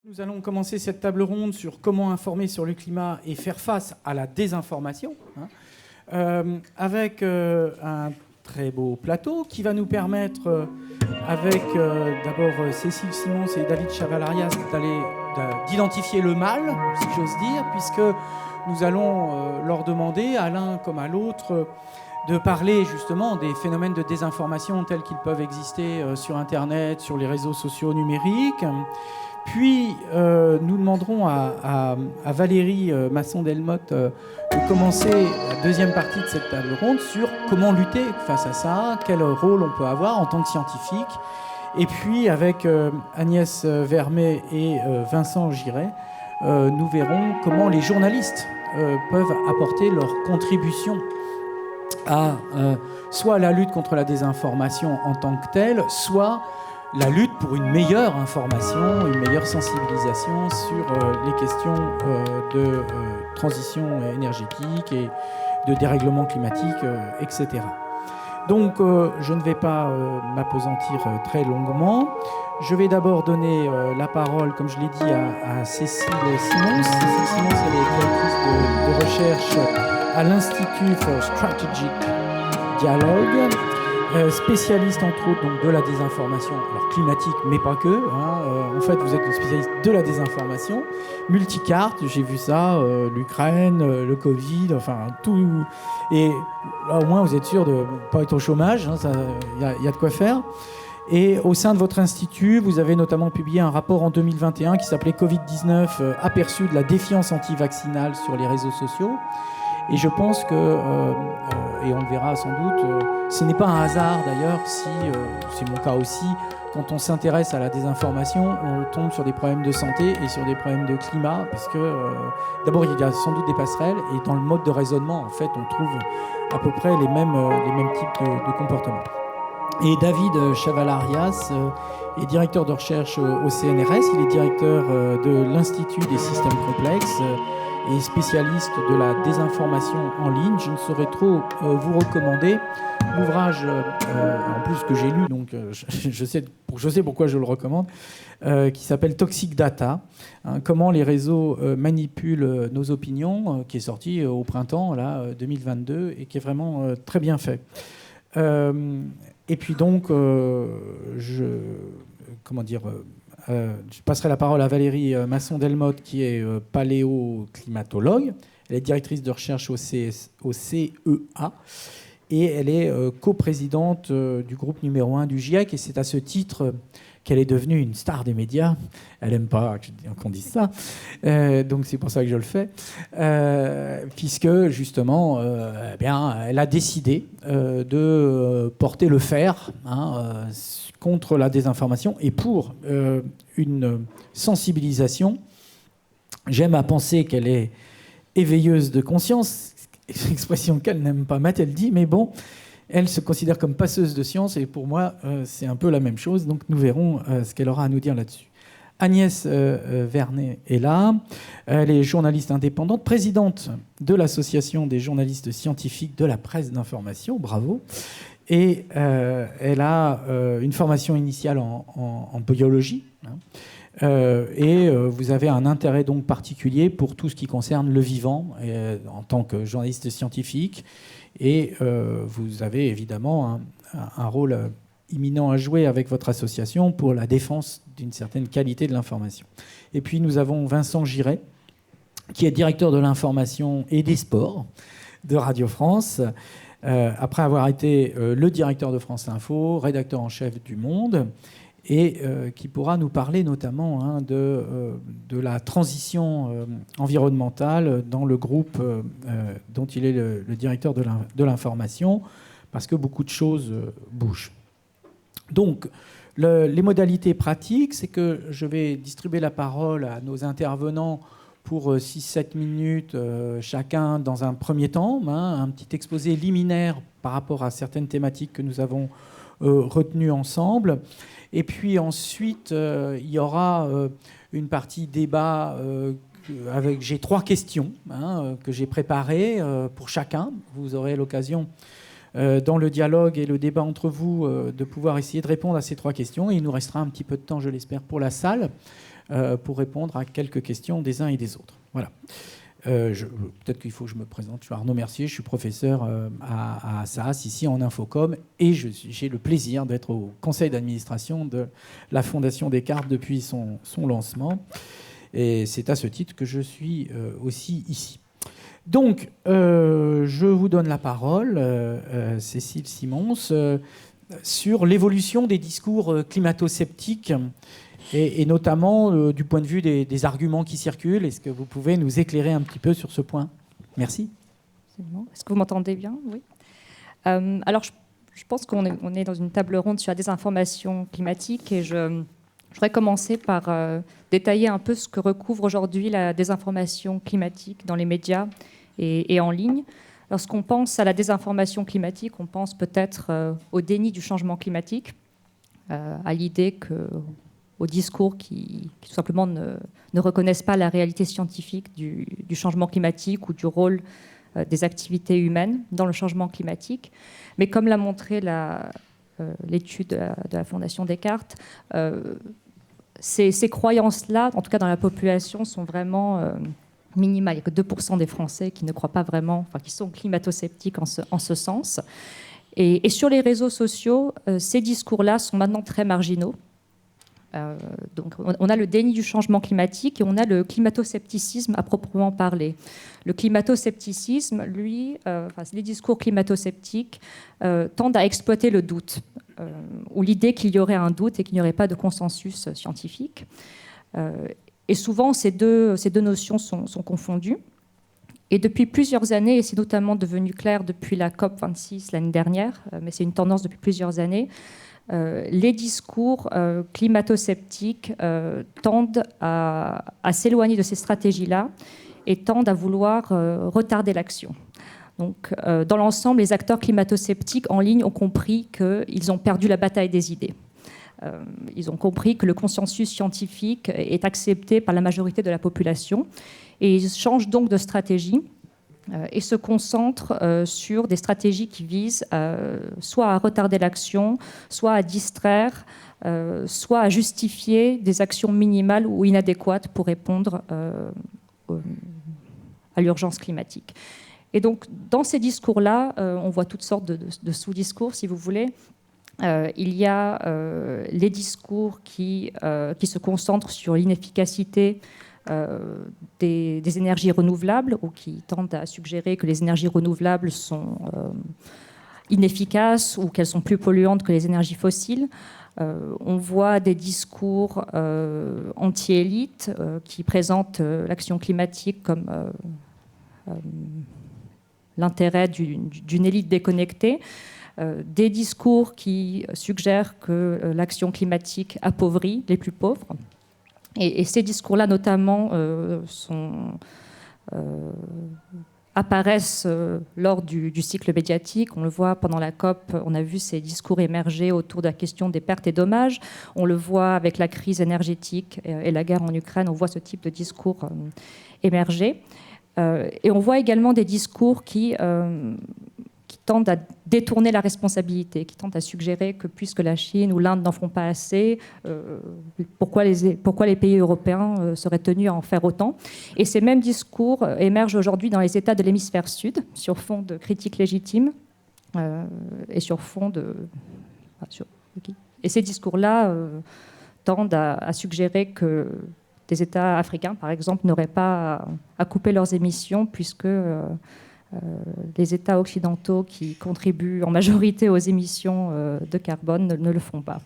Nous allons commencer cette table ronde sur comment informer sur le climat et faire face à la désinformation, avec un très beau plateau qui va nous permettre, avec d'abord Cécile Simons et David Chavalarias, d'identifier le mal, si j'ose dire, puisque nous allons leur demander, à l'un comme à l'autre, de parler justement des phénomènes de désinformation tels qu'ils peuvent exister sur Internet, sur les réseaux sociaux numériques. Puis, nous demanderons à Valérie Masson-Delmotte de commencer la deuxième partie de cette table ronde sur comment lutter face à ça, quel rôle on peut avoir en tant que scientifique. Et puis, avec Agnès Vermet et Vincent Giret, nous verrons comment les journalistes peuvent apporter leur contribution à soit la lutte contre la désinformation en tant que telle, soit la lutte pour une meilleure information, une meilleure sensibilisation sur les questions de transition énergétique et de dérèglement climatique, etc. Donc, je ne vais pas m'appesantir très longuement. Je vais d'abord donner la parole, comme je l'ai dit, à Cécile Simons. Cécile Simons, elle est directrice de recherche à l'Institut for Strategic Dialogue, spécialiste entre autres donc, de la désinformation, alors climatique, mais pas que. En fait, vous êtes une spécialiste de la désinformation, multicarte, j'ai vu ça, l'Ukraine, le Covid, enfin tout. Et là, au moins, vous êtes sûr de ne pas être au chômage, y a de quoi faire. Et au sein de votre institut, vous avez notamment publié un rapport en 2021 qui s'appelait Covid-19, aperçu de la défiance anti-vaccinale sur les réseaux sociaux. Et je pense que, et on le verra sans doute, ce n'est pas un hasard d'ailleurs si, c'est mon cas aussi, quand on s'intéresse à la désinformation, on tombe sur des problèmes de santé et sur des problèmes de climat, parce que d'abord il y a sans doute des passerelles, et dans le mode de raisonnement, en fait, on trouve à peu près les mêmes types de comportements. Et David Chavalarias est directeur de recherche au CNRS, il est directeur de l'Institut des systèmes complexes, et spécialiste de la désinformation en ligne. Je ne saurais trop vous recommander l'ouvrage, en plus que j'ai lu, donc je sais pourquoi je le recommande, qui s'appelle Toxic Data, comment les réseaux manipulent nos opinions, qui est sorti au printemps là, 2022 et qui est vraiment très bien fait. Et puis donc, je passerai la parole à Valérie Masson-Delmotte, qui est paléoclimatologue. Elle est directrice de recherche au CEA et elle est coprésidente du groupe numéro 1 du GIEC. Et c'est à ce titre qu'elle est devenue une star des médias. Elle n'aime pas qu'on dise ça, donc c'est pour ça que je le fais, puisque justement, elle a décidé de porter le fer contre la désinformation et pour une sensibilisation. J'aime à penser qu'elle est éveilleuse de conscience, expression qu'elle n'aime pas mettre, elle dit, mais bon, elle se considère comme passeuse de science, et pour moi, c'est un peu la même chose, donc nous verrons ce qu'elle aura à nous dire là-dessus. Agnès Vernet est là, elle est journaliste indépendante, présidente de l'Association des journalistes scientifiques de la presse d'information, bravo. Et elle a une formation initiale en biologie. Et vous avez un intérêt donc particulier pour tout ce qui concerne le vivant en tant que journaliste scientifique. Et vous avez évidemment un rôle imminent à jouer avec votre association pour la défense d'une certaine qualité de l'information. Et puis nous avons Vincent Giret, qui est directeur de l'information et des sports de Radio France, après avoir été le directeur de France Info, rédacteur en chef du Monde, et qui pourra nous parler notamment de la transition environnementale dans le groupe dont il est le directeur de l'information, parce que beaucoup de choses bougent. Donc, les modalités pratiques, c'est que je vais distribuer la parole à nos intervenants pour 6-7 minutes chacun dans un premier temps, un petit exposé liminaire par rapport à certaines thématiques que nous avons retenues ensemble. Et puis ensuite, il y aura une partie débat j'ai 3 questions que j'ai préparées pour chacun. Vous aurez l'occasion dans le dialogue et le débat entre vous, de pouvoir essayer de répondre à ces 3 questions. Et il nous restera un petit peu de temps, je l'espère, pour la salle, pour répondre à quelques questions des uns et des autres. Voilà. Peut-être qu'il faut que je me présente. Je suis Arnaud Mercier, je suis professeur à Assas, ici en Infocom, et j'ai le plaisir d'être au conseil d'administration de la Fondation Descartes depuis son lancement. Et c'est à ce titre que je suis aussi ici. Donc, je vous donne la parole, Cécile Simons, sur l'évolution des discours climato-sceptiques et notamment du point de vue des arguments qui circulent. Est-ce que vous pouvez nous éclairer un petit peu sur ce point? Merci. Est-ce que vous m'entendez bien? Oui. Alors, je pense qu'on est dans une table ronde sur la désinformation climatique et je voudrais commencer par détailler un peu ce que recouvre aujourd'hui la désinformation climatique dans les médias et en ligne. Lorsqu'on pense à la désinformation climatique, on pense peut-être au déni du changement climatique, à l'idée aux discours qui tout simplement ne reconnaissent pas la réalité scientifique du changement climatique ou du rôle des activités humaines dans le changement climatique. Mais comme l'a montré l'étude de la Fondation Descartes, ces croyances-là, en tout cas dans la population, sont vraiment minimales. Il n'y a que 2% des Français qui ne croient pas vraiment, enfin qui sont climato-sceptiques en ce sens. Et sur les réseaux sociaux, ces discours-là sont maintenant très marginaux. Donc on a le déni du changement climatique et on a le climato-scepticisme à proprement parler. Le climato-scepticisme, lui, les discours climato-sceptiques tendent à exploiter le doute, ou l'idée qu'il y aurait un doute et qu'il n'y aurait pas de consensus scientifique. Et souvent, ces deux notions sont confondues. Et depuis plusieurs années, et c'est notamment devenu clair depuis la COP26 l'année dernière, mais c'est une tendance depuis plusieurs années, les discours climato-sceptiques tendent à s'éloigner de ces stratégies-là et tendent à vouloir retarder l'action. Donc, dans l'ensemble, les acteurs climato-sceptiques en ligne ont compris qu'ils ont perdu la bataille des idées. Ils ont compris que le consensus scientifique est accepté par la majorité de la population et ils changent donc de stratégie et se concentrent sur des stratégies qui visent soit à retarder l'action, soit à distraire, soit à justifier des actions minimales ou inadéquates pour répondre à l'urgence climatique. Et donc, dans ces discours-là, on voit toutes sortes de sous-discours, si vous voulez. Il y a les discours qui se concentrent sur l'inefficacité des énergies renouvelables ou qui tendent à suggérer que les énergies renouvelables sont inefficaces ou qu'elles sont plus polluantes que les énergies fossiles. On voit des discours anti-élites qui présentent l'action climatique comme l'intérêt d'une élite déconnectée. Des discours qui suggèrent que l'action climatique appauvrit les plus pauvres. Et ces discours-là, notamment, apparaissent lors du cycle médiatique. On le voit pendant la COP, on a vu ces discours émerger autour de la question des pertes et dommages. On le voit avec la crise énergétique et la guerre en Ukraine, on voit ce type de discours émerger. Et on voit également des discours qui tendent à détourner la responsabilité, qui tendent à suggérer que puisque la Chine ou l'Inde n'en font pas assez, pourquoi les pays européens seraient tenus à en faire autant. Et ces mêmes discours émergent aujourd'hui dans les États de l'hémisphère sud, sur fond de critiques légitimes et sur fond de... Et ces discours-là tendent à suggérer que des États africains, par exemple, n'auraient pas à couper leurs émissions puisque... les États occidentaux qui contribuent en majorité aux émissions de carbone ne le font pas.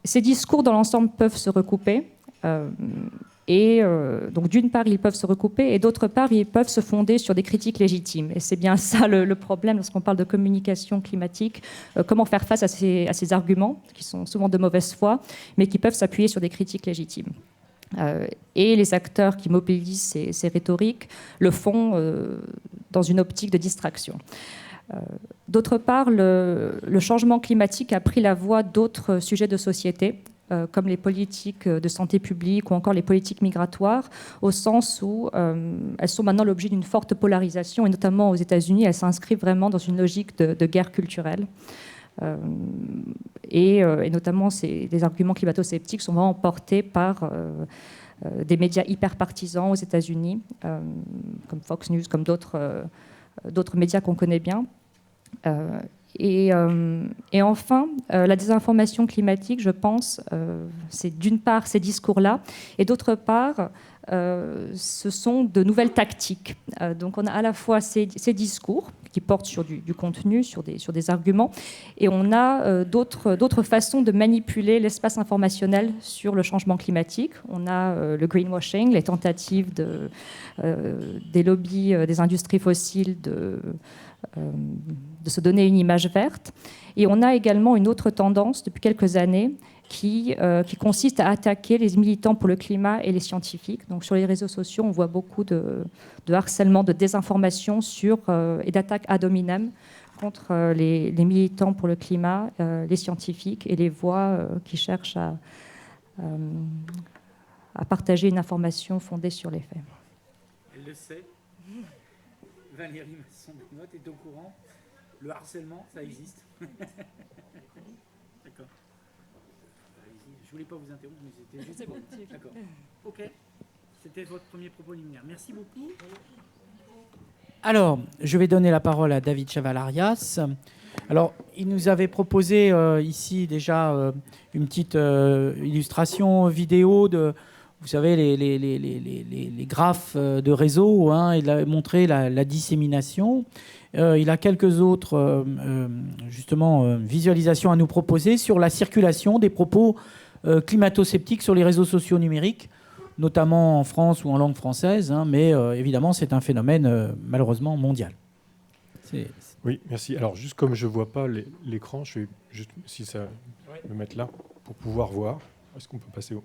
Ces discours, dans l'ensemble, peuvent se recouper. Donc, d'une part, ils peuvent se recouper, et d'autre part, ils peuvent se fonder sur des critiques légitimes. Et c'est bien ça le problème lorsqu'on parle de communication climatique. Comment faire face à ces arguments, qui sont souvent de mauvaise foi, mais qui peuvent s'appuyer sur des critiques légitimes. Et les acteurs qui mobilisent ces rhétoriques le font dans une optique de distraction. D'autre part, le changement climatique a pris la voie d'autres sujets de société, comme les politiques de santé publique ou encore les politiques migratoires, au sens où elles sont maintenant l'objet d'une forte polarisation, et notamment aux États-Unis, elles s'inscrivent vraiment dans une logique de guerre culturelle. Et notamment, des arguments climato-sceptiques sont vraiment portés par des médias hyper partisans aux États-Unis, comme Fox News, comme d'autres médias qu'on connaît bien. Et enfin, la désinformation climatique, je pense, c'est d'une part ces discours-là, et d'autre part, ce sont de nouvelles tactiques. Donc on a à la fois ces discours qui portent sur du contenu, sur des arguments, et on a d'autres façons de manipuler l'espace informationnel sur le changement climatique. On a le greenwashing, les tentatives des lobbies des industries fossiles de se donner une image verte. Et on a également une autre tendance depuis quelques années qui consiste à attaquer les militants pour le climat et les scientifiques. Donc sur les réseaux sociaux, on voit beaucoup de harcèlement, de désinformation et d'attaques ad hominem contre les militants pour le climat, les scientifiques et les voix qui cherchent à partager une information fondée sur les faits. Elle le sait. Valérie Masson-Benoît est au courant. Le harcèlement, ça existe. D'accord. Je voulais pas vous interrompre, mais c'était juste. C'est bon. D'accord. Ok. C'était votre premier propos liminaire. Merci beaucoup. Alors, je vais donner la parole à David Chaval-Arias. Alors, il nous avait proposé ici déjà une petite illustration vidéo de, vous savez, les graphes de réseau. Il a montré la dissémination. Il a quelques autres visualisations à nous proposer sur la circulation des propos climato-sceptiques sur les réseaux sociaux numériques, notamment en France ou en langue française, mais évidemment, c'est un phénomène malheureusement mondial. Oui, merci. Alors, juste comme je ne vois pas l'écran, je vais juste, si ça me mettre là, pour pouvoir voir. Est-ce qu'on peut passer au...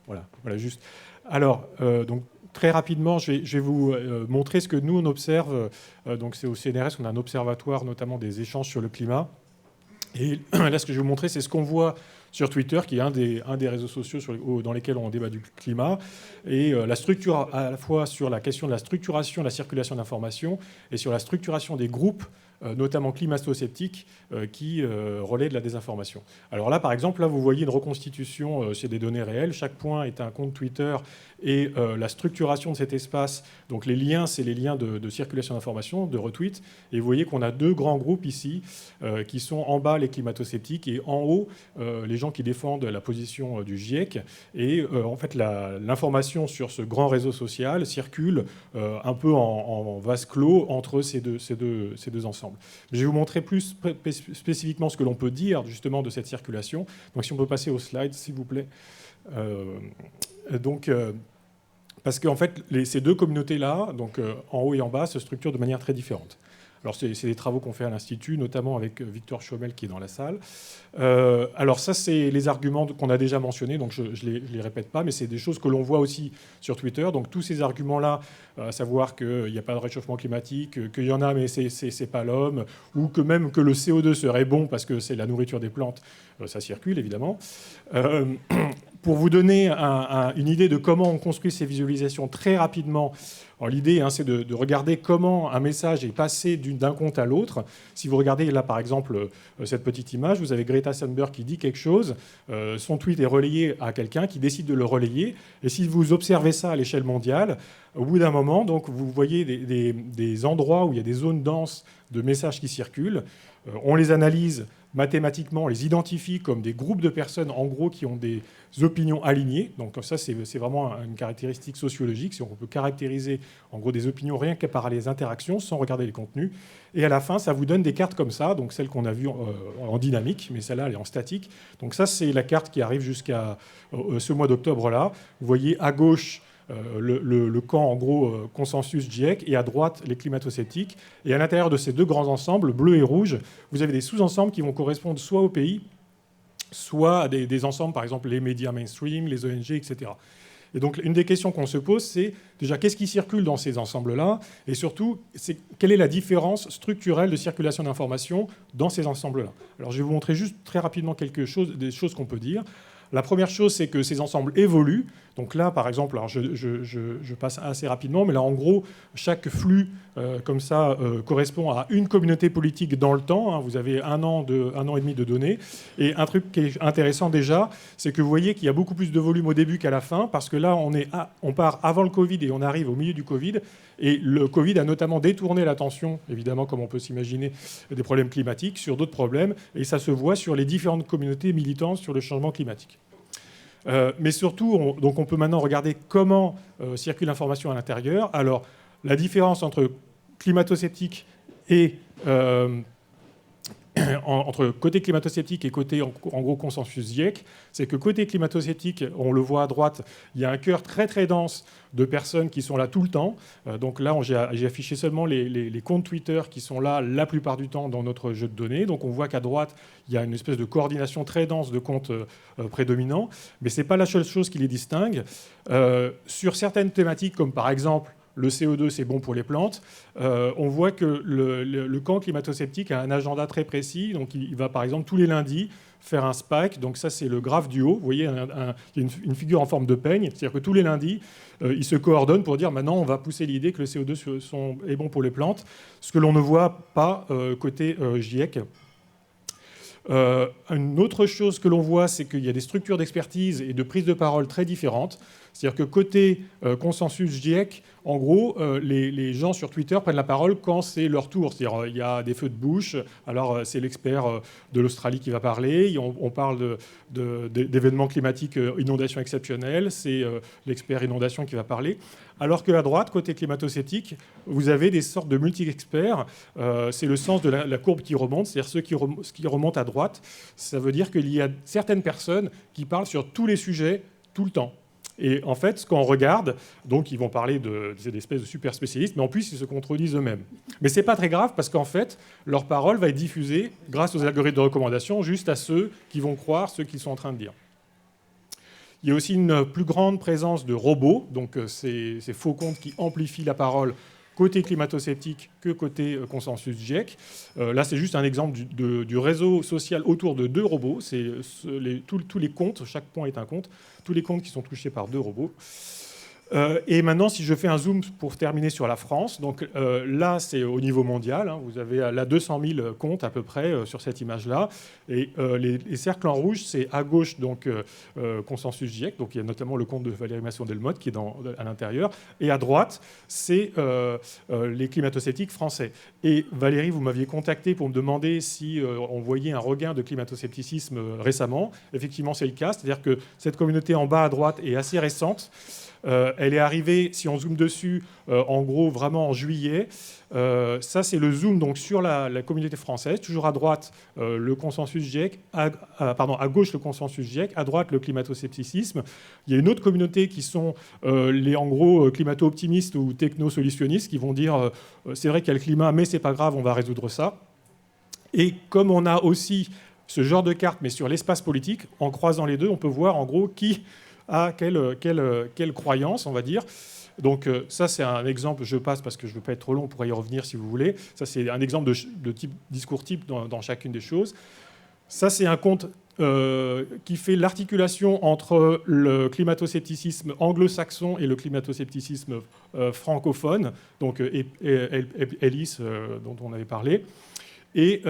Voilà, juste. Alors, donc, très rapidement, je vais vous montrer ce que nous, on observe. Donc, c'est au CNRS, on a un observatoire, notamment des échanges sur le climat. Et là, ce que je vais vous montrer, c'est ce qu'on voit sur Twitter, qui est un des réseaux sociaux dans lesquels on débat du climat, et la structure, à la fois sur la question de la structuration, de la circulation d'informations, et sur la structuration des groupes, notamment climato-sceptiques, qui relaient de la désinformation. Alors là, par exemple, là, vous voyez une reconstitution, c'est des données réelles. Chaque point est un compte Twitter, et la structuration de cet espace, donc les liens, c'est les liens de circulation d'informations, de retweets, et vous voyez qu'on a deux grands groupes ici, qui sont en bas les climato-sceptiques, et en haut les gens qui défendent la position du GIEC. Et en fait, l'information sur ce grand réseau social circule un peu en vase clos entre ces deux ensembles. Je vais vous montrer plus spécifiquement ce que l'on peut dire justement de cette circulation. Donc si on peut passer au slide, s'il vous plaît. Parce qu'en fait, ces deux communautés-là, donc en haut et en bas, se structurent de manière très différente. Alors, c'est des travaux qu'on fait à l'Institut, notamment avec Victor Chaumel qui est dans la salle. Alors ça, c'est les arguments qu'on a déjà mentionnés, donc je ne les répète pas, mais c'est des choses que l'on voit aussi sur Twitter. Donc tous ces arguments-là, à savoir qu'il n'y a pas de réchauffement climatique, qu'il y en a, mais c'est pas l'homme, ou que même que le CO2 serait bon parce que c'est la nourriture des plantes, ça circule évidemment. Pour vous donner une idée de comment on construit ces visualisations très rapidement, l'idée, c'est de regarder comment un message est passé d'un compte à l'autre. Si vous regardez là, par exemple, cette petite image, vous avez Greta Thunberg qui dit quelque chose, son tweet est relayé à quelqu'un qui décide de le relayer, et si vous observez ça à l'échelle mondiale, au bout d'un moment, donc, vous voyez des endroits où il y a des zones denses de messages qui circulent. On les analyse mathématiquement, on les identifie comme des groupes de personnes, en gros, qui ont des opinions alignées. Donc ça, c'est vraiment une caractéristique sociologique. Si on peut caractériser, en gros, des opinions rien que par les interactions, sans regarder les contenus. Et à la fin, ça vous donne des cartes comme ça, donc celle qu'on a vue en dynamique, mais celle-là, elle est en statique. Donc ça, c'est la carte qui arrive jusqu'à ce mois d'octobre-là. Vous voyez à gauche le camp, en gros, consensus GIEC, et à droite, les climato-sceptiques. Et à l'intérieur de ces deux grands ensembles, bleu et rouge, vous avez des sous-ensembles qui vont correspondre soit au pays, soit à des ensembles, par exemple les médias mainstream, les ONG, etc. Et donc, une des questions qu'on se pose, c'est déjà qu'est-ce qui circule dans ces ensembles-là, et surtout, quelle est la différence structurelle de circulation d'informations dans ces ensembles-là. Alors, je vais vous montrer juste très rapidement des choses qu'on peut dire. La première chose, c'est que ces ensembles évoluent. Donc là, par exemple, alors je passe assez rapidement, mais là, en gros, chaque flux comme ça correspond à une communauté politique dans le temps. Hein. Vous avez un an et demi de données. Et un truc qui est intéressant déjà, c'est que vous voyez qu'il y a beaucoup plus de volume au début qu'à la fin, parce que là, on part avant le Covid et on arrive au milieu du Covid. Et le Covid a notamment détourné l'attention, évidemment, comme on peut s'imaginer, des problèmes climatiques, sur d'autres problèmes. Et ça se voit sur les différentes communautés militantes sur le changement climatique. Mais surtout, on peut maintenant regarder comment circule l'information à l'intérieur. Alors, la différence entre climato-sceptique et entre côté climato-sceptique et côté, en gros, consensus GIEC, c'est que côté climato-sceptique, on le voit à droite, il y a un cœur très très dense de personnes qui sont là tout le temps. Donc là, j'ai affiché seulement les comptes Twitter qui sont là la plupart du temps dans notre jeu de données. Donc on voit qu'à droite, il y a une espèce de coordination très dense de comptes prédominants. Mais ce n'est pas la seule chose qui les distingue. Sur certaines thématiques, comme par exemple le CO2, c'est bon pour les plantes. On voit que le camp climato-sceptique a un agenda très précis. Donc, il va, par exemple, tous les lundis faire un spike. Donc, ça, c'est le graphe du haut. Vous voyez, il y a une figure en forme de peigne. C'est-à-dire que tous les lundis, ils se coordonnent pour dire maintenant, on va pousser l'idée que le CO2 est bon pour les plantes. Ce que l'on ne voit pas côté GIEC. Une autre chose que l'on voit, c'est qu'il y a des structures d'expertise et de prise de parole très différentes. C'est-à-dire que côté consensus GIEC, en gros, les gens sur Twitter prennent la parole quand c'est leur tour. C'est-à-dire il y a des feux de bouche, alors c'est l'expert de l'Australie qui va parler, on parle d'événements climatiques, inondations exceptionnelles, c'est l'expert inondation qui va parler. Alors qu'à droite, côté climato-sceptique, vous avez des sortes de multi-experts. C'est le sens de la courbe qui remonte, c'est-à-dire ceux qui remontent à droite. Ça veut dire qu'il y a certaines personnes qui parlent sur tous les sujets tout le temps. Et en fait, ce qu'on regarde, donc ils vont parler d'espèces de super spécialistes, mais en plus, ils se contredisent eux-mêmes. Mais ce n'est pas très grave parce qu'en fait, leur parole va être diffusée grâce aux algorithmes de recommandation juste à ceux qui vont croire ce qu'ils sont en train de dire. Il y a aussi une plus grande présence de robots, donc ces faux comptes qui amplifient la parole côté climato-sceptique que côté consensus GIEC. Là, c'est juste un exemple du réseau social autour de 2 robots. C'est tous les comptes, chaque point est un compte, tous les comptes qui sont touchés par 2 robots. Et maintenant, si je fais un zoom pour terminer sur la France, donc là, c'est au niveau mondial. Hein, vous avez là 200 000 comptes à peu près sur cette image-là. Et les cercles en rouge, c'est à gauche, donc consensus GIEC. Donc il y a notamment le compte de Valérie Masson-Delmotte qui est à l'intérieur. Et à droite, c'est les climato-sceptiques français. Et Valérie, vous m'aviez contacté pour me demander si on voyait un regain de climato-scepticisme récemment. Effectivement, c'est le cas. C'est-à-dire que cette communauté en bas à droite est assez récente. Elle est arrivée, si on zoome dessus, en gros, vraiment en juillet. Ça, c'est le zoom donc, sur la communauté française. Toujours à droite, le consensus GIEC. À gauche, le consensus GIEC. À droite, le climato-scepticisme. Il y a une autre communauté qui sont en gros, climato-optimistes ou techno-solutionnistes qui vont dire c'est vrai qu'il y a le climat, mais c'est pas grave, on va résoudre ça. Et comme on a aussi ce genre de carte, mais sur l'espace politique, en croisant les deux, on peut voir en gros qui à quelle croyance, on va dire. Donc ça, c'est un exemple, je passe parce que je ne veux pas être trop long, on pourrait y revenir si vous voulez. Ça, c'est un exemple de discours type dans chacune des choses. Ça, c'est un compte qui fait l'articulation entre le climato-scepticisme anglo-saxon et le climato-scepticisme francophone, donc Ellis, dont on avait parlé. Et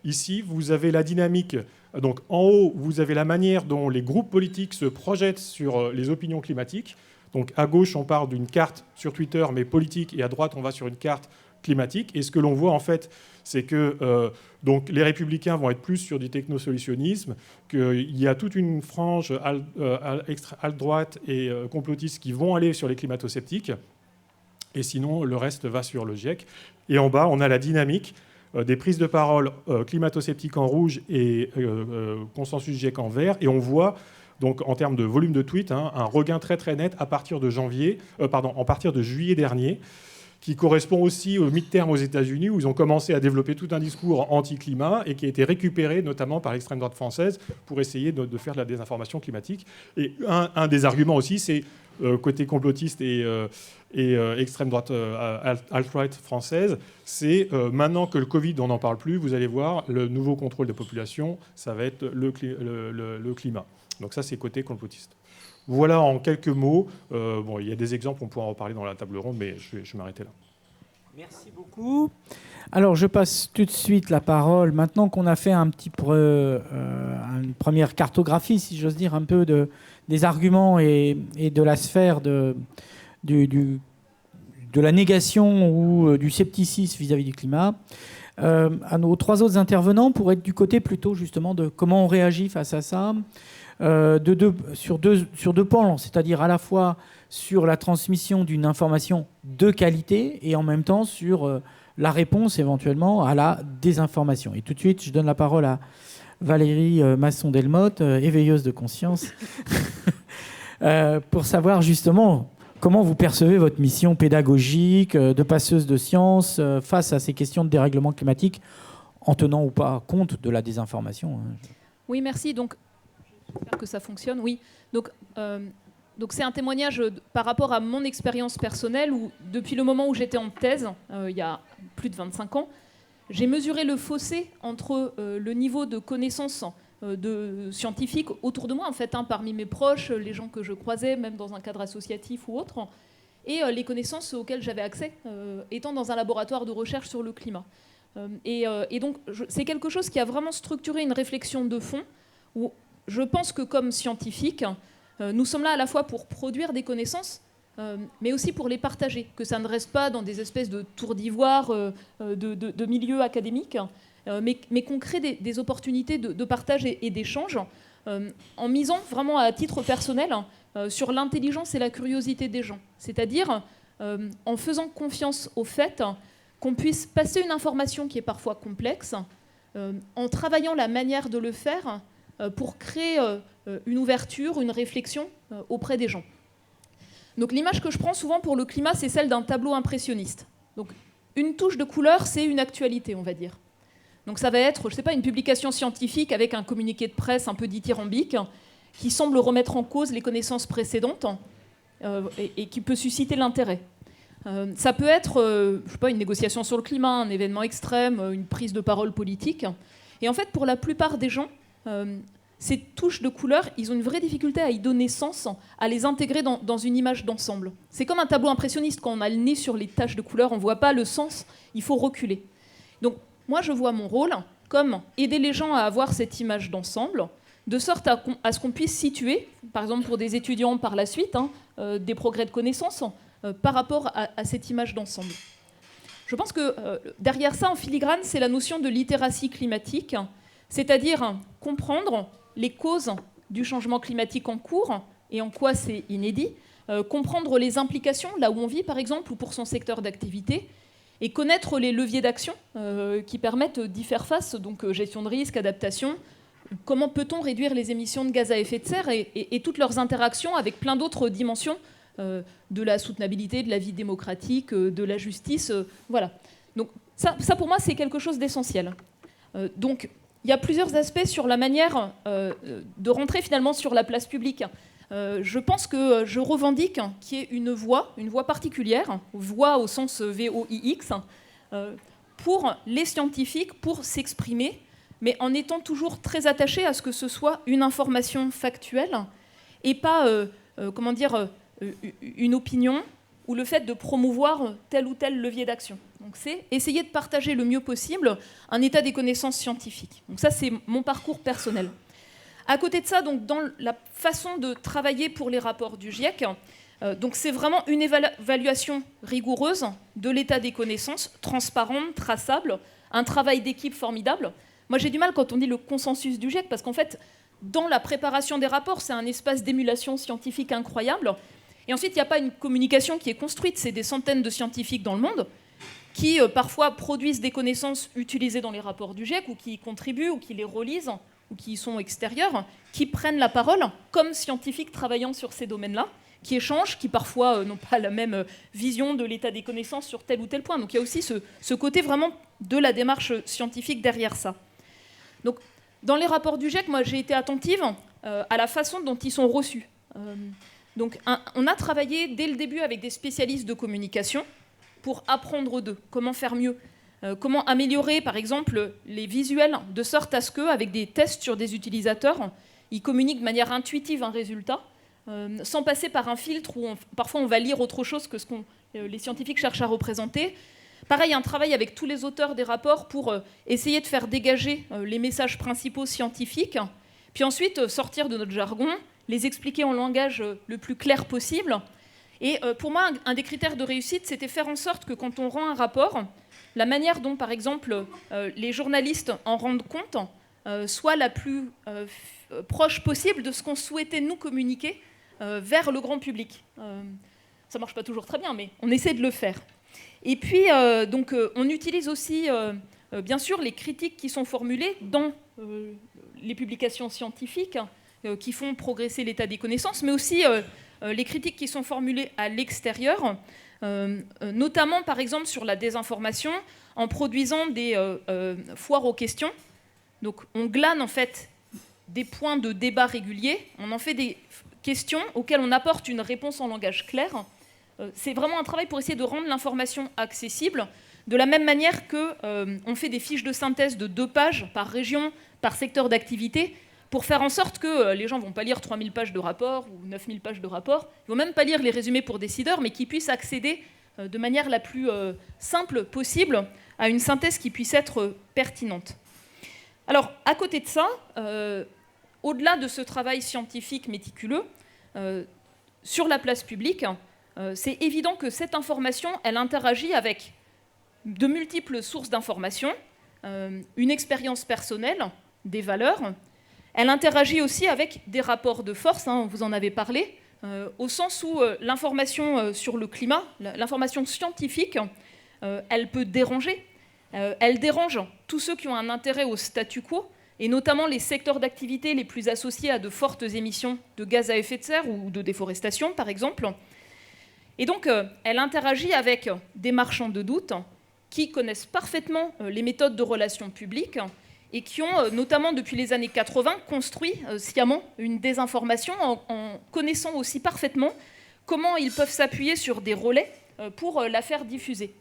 ici, vous avez la dynamique. Donc en haut, vous avez la manière dont les groupes politiques se projettent sur les opinions climatiques. Donc à gauche, on parle d'une carte sur Twitter, mais politique, et à droite, on va sur une carte climatique. Et ce que l'on voit, en fait, c'est que donc, les républicains vont être plus sur du technosolutionnisme, qu'il y a toute une frange alt-droite et complotiste qui vont aller sur les climato-sceptiques. Et sinon, le reste va sur le GIEC. Et en bas, on a la dynamique des prises de parole climato-sceptiques en rouge et consensus GIEC en vert. Et on voit, donc, en termes de volume de tweets, un regain très très net à partir de juillet dernier, qui correspond aussi au mid-term aux États-Unis, où ils ont commencé à développer tout un discours anti-climat et qui a été récupéré notamment par l'extrême droite française pour essayer de faire de la désinformation climatique. Et un des arguments aussi, c'est côté complotiste et extrême droite alt-right française, c'est maintenant que le Covid, on n'en parle plus, vous allez voir, le nouveau contrôle des populations, ça va être le climat. Donc ça, c'est côté complotiste. Voilà en quelques mots. Bon, il y a des exemples, on pourra en parler dans la table ronde, mais je vais m'arrêter là. Merci beaucoup. Alors, je passe tout de suite la parole, maintenant qu'on a fait une première cartographie, si j'ose dire, un peu des arguments et de la sphère de la négation ou du scepticisme vis-à-vis du climat, à nos 3 autres intervenants pour être du côté plutôt justement de comment on réagit face à ça, sur deux pans, c'est-à-dire à la fois sur la transmission d'une information de qualité et en même temps sur la réponse éventuellement à la désinformation. Et tout de suite, je donne la parole à Valérie Masson-Delmotte, éveilleuse de conscience, pour savoir justement comment vous percevez votre mission pédagogique de passeuse de science face à ces questions de dérèglement climatique, en tenant ou pas compte de la désinformation. Oui, merci. Donc, j'espère que ça fonctionne. Oui. Donc c'est un témoignage par rapport à mon expérience personnelle où, depuis le moment où j'étais en thèse, il y a plus de 25 ans, j'ai mesuré le fossé entre le niveau de connaissances de scientifiques autour de moi, en fait, parmi mes proches, les gens que je croisais, même dans un cadre associatif ou autre, et les connaissances auxquelles j'avais accès, étant dans un laboratoire de recherche sur le climat. Et donc, c'est quelque chose qui a vraiment structuré une réflexion de fond, où je pense que comme scientifiques, nous sommes là à la fois pour produire des connaissances, mais aussi pour les partager, que ça ne reste pas dans des espèces de tours d'ivoire de milieux académiques, mais qu'on crée des opportunités de partage et d'échange, en misant vraiment à titre personnel sur l'intelligence et la curiosité des gens. C'est-à-dire en faisant confiance au fait qu'on puisse passer une information qui est parfois complexe, en travaillant la manière de le faire pour créer une ouverture, une réflexion auprès des gens. Donc l'image que je prends souvent pour le climat, c'est celle d'un tableau impressionniste. Donc une touche de couleur, c'est une actualité, on va dire. Donc ça va être, je sais pas, une publication scientifique avec un communiqué de presse un peu dithyrambique qui semble remettre en cause les connaissances précédentes et qui peut susciter l'intérêt. Ça peut être, je sais pas, une négociation sur le climat, un événement extrême, une prise de parole politique. Et en fait, pour la plupart des gens, ces touches de couleur, ils ont une vraie difficulté à y donner sens, à les intégrer dans une image d'ensemble. C'est comme un tableau impressionniste, quand on a le nez sur les taches de couleur, on ne voit pas le sens, il faut reculer. Donc moi, je vois mon rôle comme aider les gens à avoir cette image d'ensemble, de sorte à ce qu'on puisse situer, par exemple pour des étudiants par la suite, des progrès de connaissances par rapport à cette image d'ensemble. Je pense que derrière ça, en filigrane, c'est la notion de littératie climatique, c'est-à-dire comprendre les causes du changement climatique en cours et en quoi c'est inédit, comprendre les implications là où on vit par exemple ou pour son secteur d'activité et connaître les leviers d'action qui permettent d'y faire face, donc gestion de risque, adaptation, comment peut-on réduire les émissions de gaz à effet de serre et toutes leurs interactions avec plein d'autres dimensions de la soutenabilité, de la vie démocratique, de la justice, voilà. Donc ça pour moi c'est quelque chose d'essentiel. Donc il y a plusieurs aspects sur la manière de rentrer finalement sur la place publique. Je pense que je revendique qu'il y ait une voix particulière, voix au sens VOIX, pour les scientifiques, pour s'exprimer, mais en étant toujours très attaché à ce que ce soit une information factuelle et pas, une opinion ou le fait de promouvoir tel ou tel levier d'action. Donc c'est essayer de partager le mieux possible un état des connaissances scientifiques. Donc ça, c'est mon parcours personnel. À côté de ça, donc, dans la façon de travailler pour les rapports du GIEC, donc c'est vraiment une évaluation rigoureuse de l'état des connaissances, transparente, traçable, un travail d'équipe formidable. Moi, j'ai du mal quand on dit le consensus du GIEC, parce qu'en fait, dans la préparation des rapports, c'est un espace d'émulation scientifique incroyable. Et ensuite, il n'y a pas une communication qui est construite. C'est des centaines de scientifiques dans le monde qui, parfois, produisent des connaissances utilisées dans les rapports du GIEC ou qui y contribuent ou qui les relisent ou qui sont extérieurs, qui prennent la parole comme scientifiques travaillant sur ces domaines-là, qui échangent, qui parfois n'ont pas la même vision de l'état des connaissances sur tel ou tel point. Donc il y a aussi ce côté vraiment de la démarche scientifique derrière ça. Donc dans les rapports du GIEC, moi j'ai été attentive à la façon dont ils sont reçus. Donc on a travaillé dès le début avec des spécialistes de communication pour apprendre d'eux, comment faire mieux, comment améliorer par exemple les visuels de sorte à ce qu'avec des tests sur des utilisateurs, ils communiquent de manière intuitive un résultat, sans passer par un filtre où parfois on va lire autre chose que ce que les scientifiques cherchent à représenter. Pareil, un travail avec tous les auteurs des rapports pour essayer de faire dégager les messages principaux scientifiques, puis ensuite sortir de notre jargon, les expliquer en langage le plus clair possible. Et pour moi, un des critères de réussite, c'était faire en sorte que quand on rend un rapport, la manière dont, par exemple, les journalistes en rendent compte soit la plus proche possible de ce qu'on souhaitait nous communiquer vers le grand public. Ça ne marche pas toujours très bien, mais on essaie de le faire. Et puis, on utilise aussi, bien sûr, les critiques qui sont formulées dans les publications scientifiques qui font progresser l'état des connaissances, mais aussi les critiques qui sont formulées à l'extérieur, notamment, par exemple, sur la désinformation, en produisant des foires aux questions. Donc, on glane, en fait, des points de débat réguliers, on en fait des questions auxquelles on apporte une réponse en langage clair. C'est vraiment un travail pour essayer de rendre l'information accessible, de la même manière qu'on fait des fiches de synthèse de 2 pages par région, par secteur d'activité, pour faire en sorte que les gens ne vont pas lire 3000 pages de rapport ou 9000 pages de rapport, ils ne vont même pas lire les résumés pour décideurs, mais qu'ils puissent accéder de manière la plus simple possible à une synthèse qui puisse être pertinente. Alors, à côté de ça, au-delà de ce travail scientifique méticuleux, sur la place publique, c'est évident que cette information, elle interagit avec de multiples sources d'information, une expérience personnelle, des valeurs. Elle interagit aussi avec des rapports de force, vous en avez parlé, au sens où l'information sur le climat, l'information scientifique, elle peut déranger. Elle dérange tous ceux qui ont un intérêt au statu quo, et notamment les secteurs d'activité les plus associés à de fortes émissions de gaz à effet de serre ou de déforestation, par exemple. Et donc, elle interagit avec des marchands de doute qui connaissent parfaitement les méthodes de relations publiques et qui ont, notamment depuis les années 80, construit sciemment une désinformation en connaissant aussi parfaitement comment ils peuvent s'appuyer sur des relais pour la faire diffuser.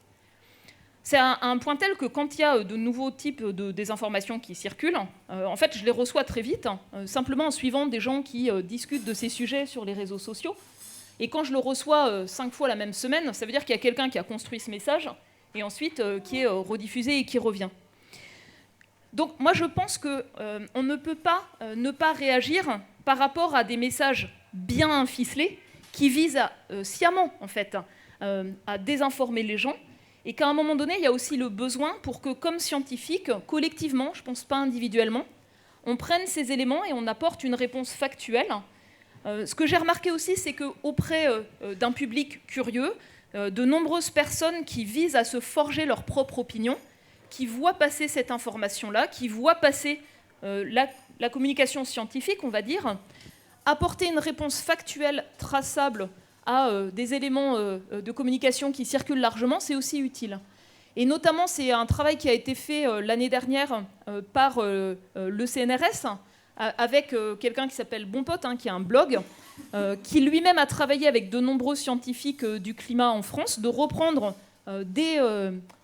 C'est un point tel que quand il y a de nouveaux types de désinformation qui circulent, en fait, je les reçois très vite, simplement en suivant des gens qui discutent de ces sujets sur les réseaux sociaux. Et quand je le reçois 5 fois la même semaine, ça veut dire qu'il y a quelqu'un qui a construit ce message et ensuite qui est rediffusé et qui revient. Donc moi, je pense qu'on ne peut pas ne pas réagir par rapport à des messages bien ficelés qui visent sciemment, en fait, à désinformer les gens. Et qu'à un moment donné, il y a aussi le besoin pour que, comme scientifiques, collectivement, je ne pense pas individuellement, on prenne ces éléments et on apporte une réponse factuelle. Ce que j'ai remarqué aussi, c'est qu'auprès d'un public curieux, de nombreuses personnes qui visent à se forger leur propre opinion, qui voient passer cette information-là, qui voient passer la communication scientifique, on va dire, apporter une réponse factuelle, traçable, à des éléments de communication qui circulent largement, c'est aussi utile. Et notamment, c'est un travail qui a été fait l'année dernière par le CNRS, avec quelqu'un qui s'appelle Bonpote, qui a un blog, qui lui-même a travaillé avec de nombreux scientifiques du climat en France, de reprendre des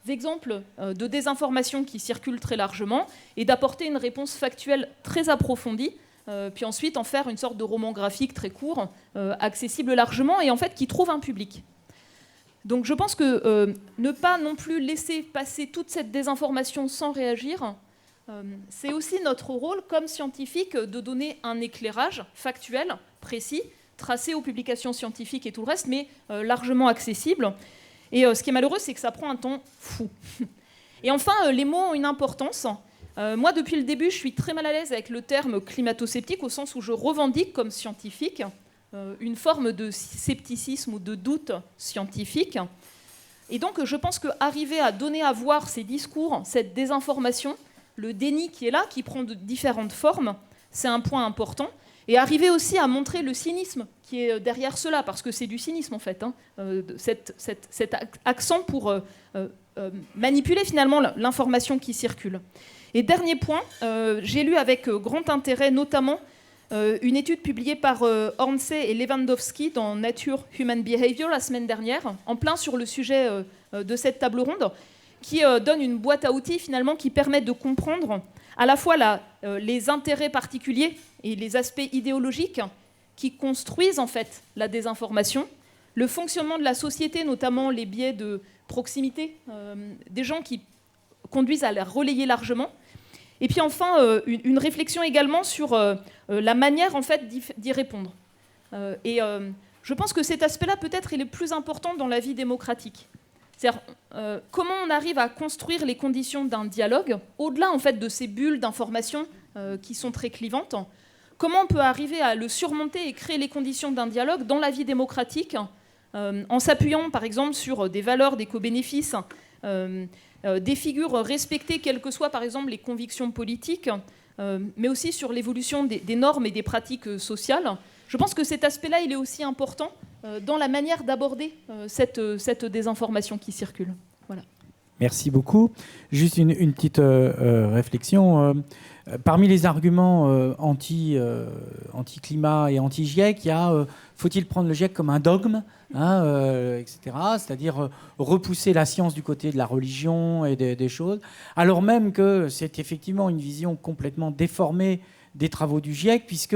exemples de désinformation qui circulent très largement et d'apporter une réponse factuelle très approfondie, puis ensuite en faire une sorte de roman graphique très court, accessible largement et en fait qui trouve un public. Donc je pense que ne pas non plus laisser passer toute cette désinformation sans réagir, c'est aussi notre rôle comme scientifique de donner un éclairage factuel, précis, tracé aux publications scientifiques et tout le reste, mais largement accessible. Et ce qui est malheureux, c'est que ça prend un temps fou. Et enfin, les mots ont une importance. Moi, depuis le début, je suis très mal à l'aise avec le terme climato-sceptique, au sens où je revendique comme scientifique une forme de scepticisme ou de doute scientifique. Et donc, je pense qu'arriver à donner à voir ces discours, cette désinformation, le déni qui est là, qui prend de différentes formes, c'est un point important. Et arriver aussi à montrer le cynisme qui est derrière cela, parce que c'est du cynisme en fait, cet accent pour manipuler finalement l'information qui circule. Et dernier point, j'ai lu avec grand intérêt notamment une étude publiée par Hornsey et Lewandowski dans Nature Human Behavior la semaine dernière, en plein sur le sujet de cette table ronde, qui donne une boîte à outils finalement qui permet de comprendre à la fois les intérêts particuliers et les aspects idéologiques qui construisent en fait la désinformation, le fonctionnement de la société, notamment les biais de proximité, des gens qui conduisent à la relayer largement. Et puis enfin, une réflexion également sur la manière en fait d'y répondre. Je pense que cet aspect-là, peut-être, est le plus important dans la vie démocratique. C'est-à-dire comment on arrive à construire les conditions d'un dialogue, au-delà en fait, de ces bulles d'information qui sont très clivantes. Comment on peut arriver à le surmonter et créer les conditions d'un dialogue dans la vie démocratique, en s'appuyant, par exemple, sur des valeurs d'éco-bénéfices, des figures respectées, quelles que soient, par exemple, les convictions politiques, mais aussi sur l'évolution des normes et des pratiques sociales. Je pense que cet aspect-là, il est aussi important dans la manière d'aborder cette désinformation qui circule. Voilà. Merci beaucoup. Juste une petite réflexion. Parmi les arguments anti-climat et anti-GIEC, il y a faut-il prendre le GIEC comme un dogme, etc., c'est-à-dire repousser la science du côté de la religion et des choses, alors même que c'est effectivement une vision complètement déformée des travaux du GIEC, puisque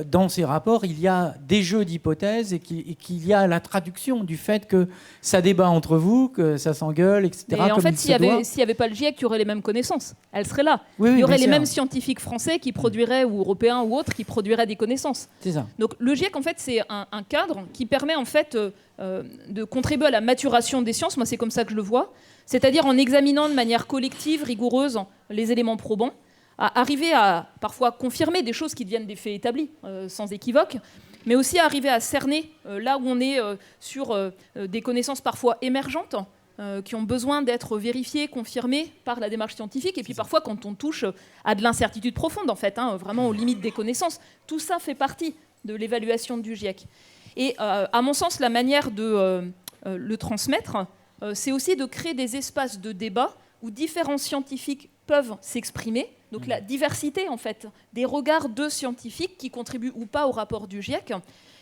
dans ces rapports, il y a des jeux d'hypothèses et qu'il y a la traduction du fait que ça débat entre vous, que ça s'engueule, etc. Et en fait, s'il n'y avait pas le GIEC, il y aurait les mêmes connaissances. Elles seraient là. Oui, il y aurait les mêmes scientifiques français qui produiraient, ou européens ou autres, qui produiraient des connaissances. C'est ça. Donc le GIEC, en fait, c'est un cadre qui permet en fait, de contribuer à la maturation des sciences. Moi, c'est comme ça que je le vois. C'est-à-dire en examinant de manière collective, rigoureuse, les éléments probants, à arriver à parfois confirmer des choses qui deviennent des faits établis, sans équivoque, mais aussi à arriver à cerner là où on est sur des connaissances parfois émergentes, qui ont besoin d'être vérifiées, confirmées par la démarche scientifique, et puis parfois quand on touche à de l'incertitude profonde, en fait, vraiment aux limites des connaissances. Tout ça fait partie de l'évaluation du GIEC. Et à mon sens, la manière de le transmettre, c'est aussi de créer des espaces de débat où différents scientifiques peuvent s'exprimer. Donc la diversité, en fait, des regards de scientifiques qui contribuent ou pas au rapport du GIEC,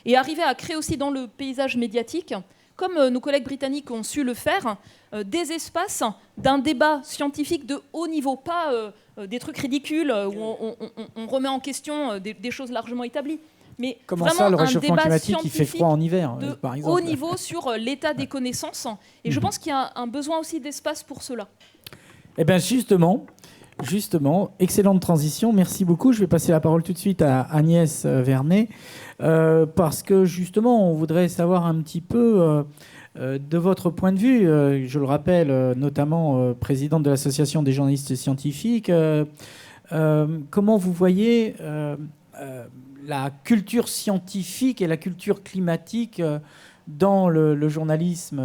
et arriver à créer aussi dans le paysage médiatique, comme nos collègues britanniques ont su le faire, des espaces d'un débat scientifique de haut niveau, pas des trucs ridicules où on remet en question des choses largement établies. Mais comment vraiment ça, le réchauffement climatique, il fait froid en hiver, de par exemple. haut niveau sur l'état des connaissances. Et je pense qu'il y a un besoin aussi d'espace pour cela. Eh bien, justement, excellente transition, merci beaucoup. Je vais passer la parole tout de suite à Agnès Vernet, parce que justement, on voudrait savoir un petit peu de votre point de vue, je le rappelle, notamment présidente de l'Association des journalistes scientifiques, comment vous voyez la culture scientifique et la culture climatique dans le journalisme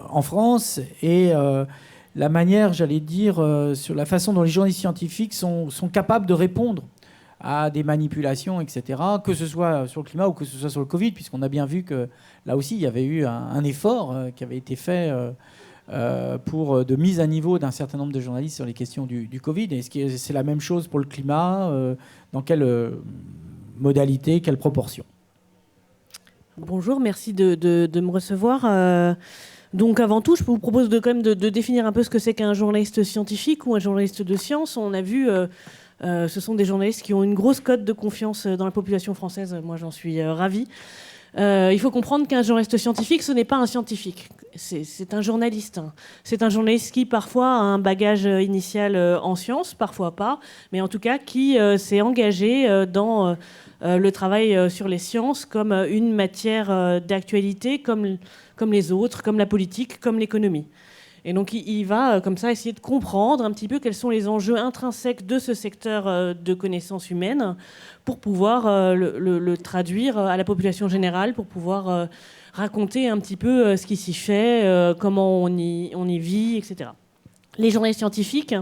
en France et la manière, j'allais dire, sur la façon dont les journalistes scientifiques sont capables de répondre à des manipulations, etc., que ce soit sur le climat ou que ce soit sur le Covid, puisqu'on a bien vu que là aussi, il y avait eu un effort qui avait été fait pour de mise à niveau d'un certain nombre de journalistes sur les questions du Covid. Est-ce que c'est la même chose pour le climat dans quelle modalité, quelle proportion? Bonjour, merci de me recevoir. Donc avant tout, je vous propose quand même de définir un peu ce que c'est qu'un journaliste scientifique ou un journaliste de science. On a vu, ce sont des journalistes qui ont une grosse cote de confiance dans la population française. Moi, j'en suis ravie. Il faut comprendre qu'un journaliste scientifique, ce n'est pas un scientifique. C'est un journaliste. C'est un journaliste qui, parfois, a un bagage initial en sciences, parfois pas, mais en tout cas qui s'est engagé dans le travail sur les sciences comme une matière d'actualité, comme les autres, comme la politique, comme l'économie. Et donc il va comme ça essayer de comprendre un petit peu quels sont les enjeux intrinsèques de ce secteur de connaissances humaines pour pouvoir le traduire à la population générale, pour pouvoir raconter un petit peu ce qui s'y fait, comment on y vit, etc. Les journalistes scientifiques,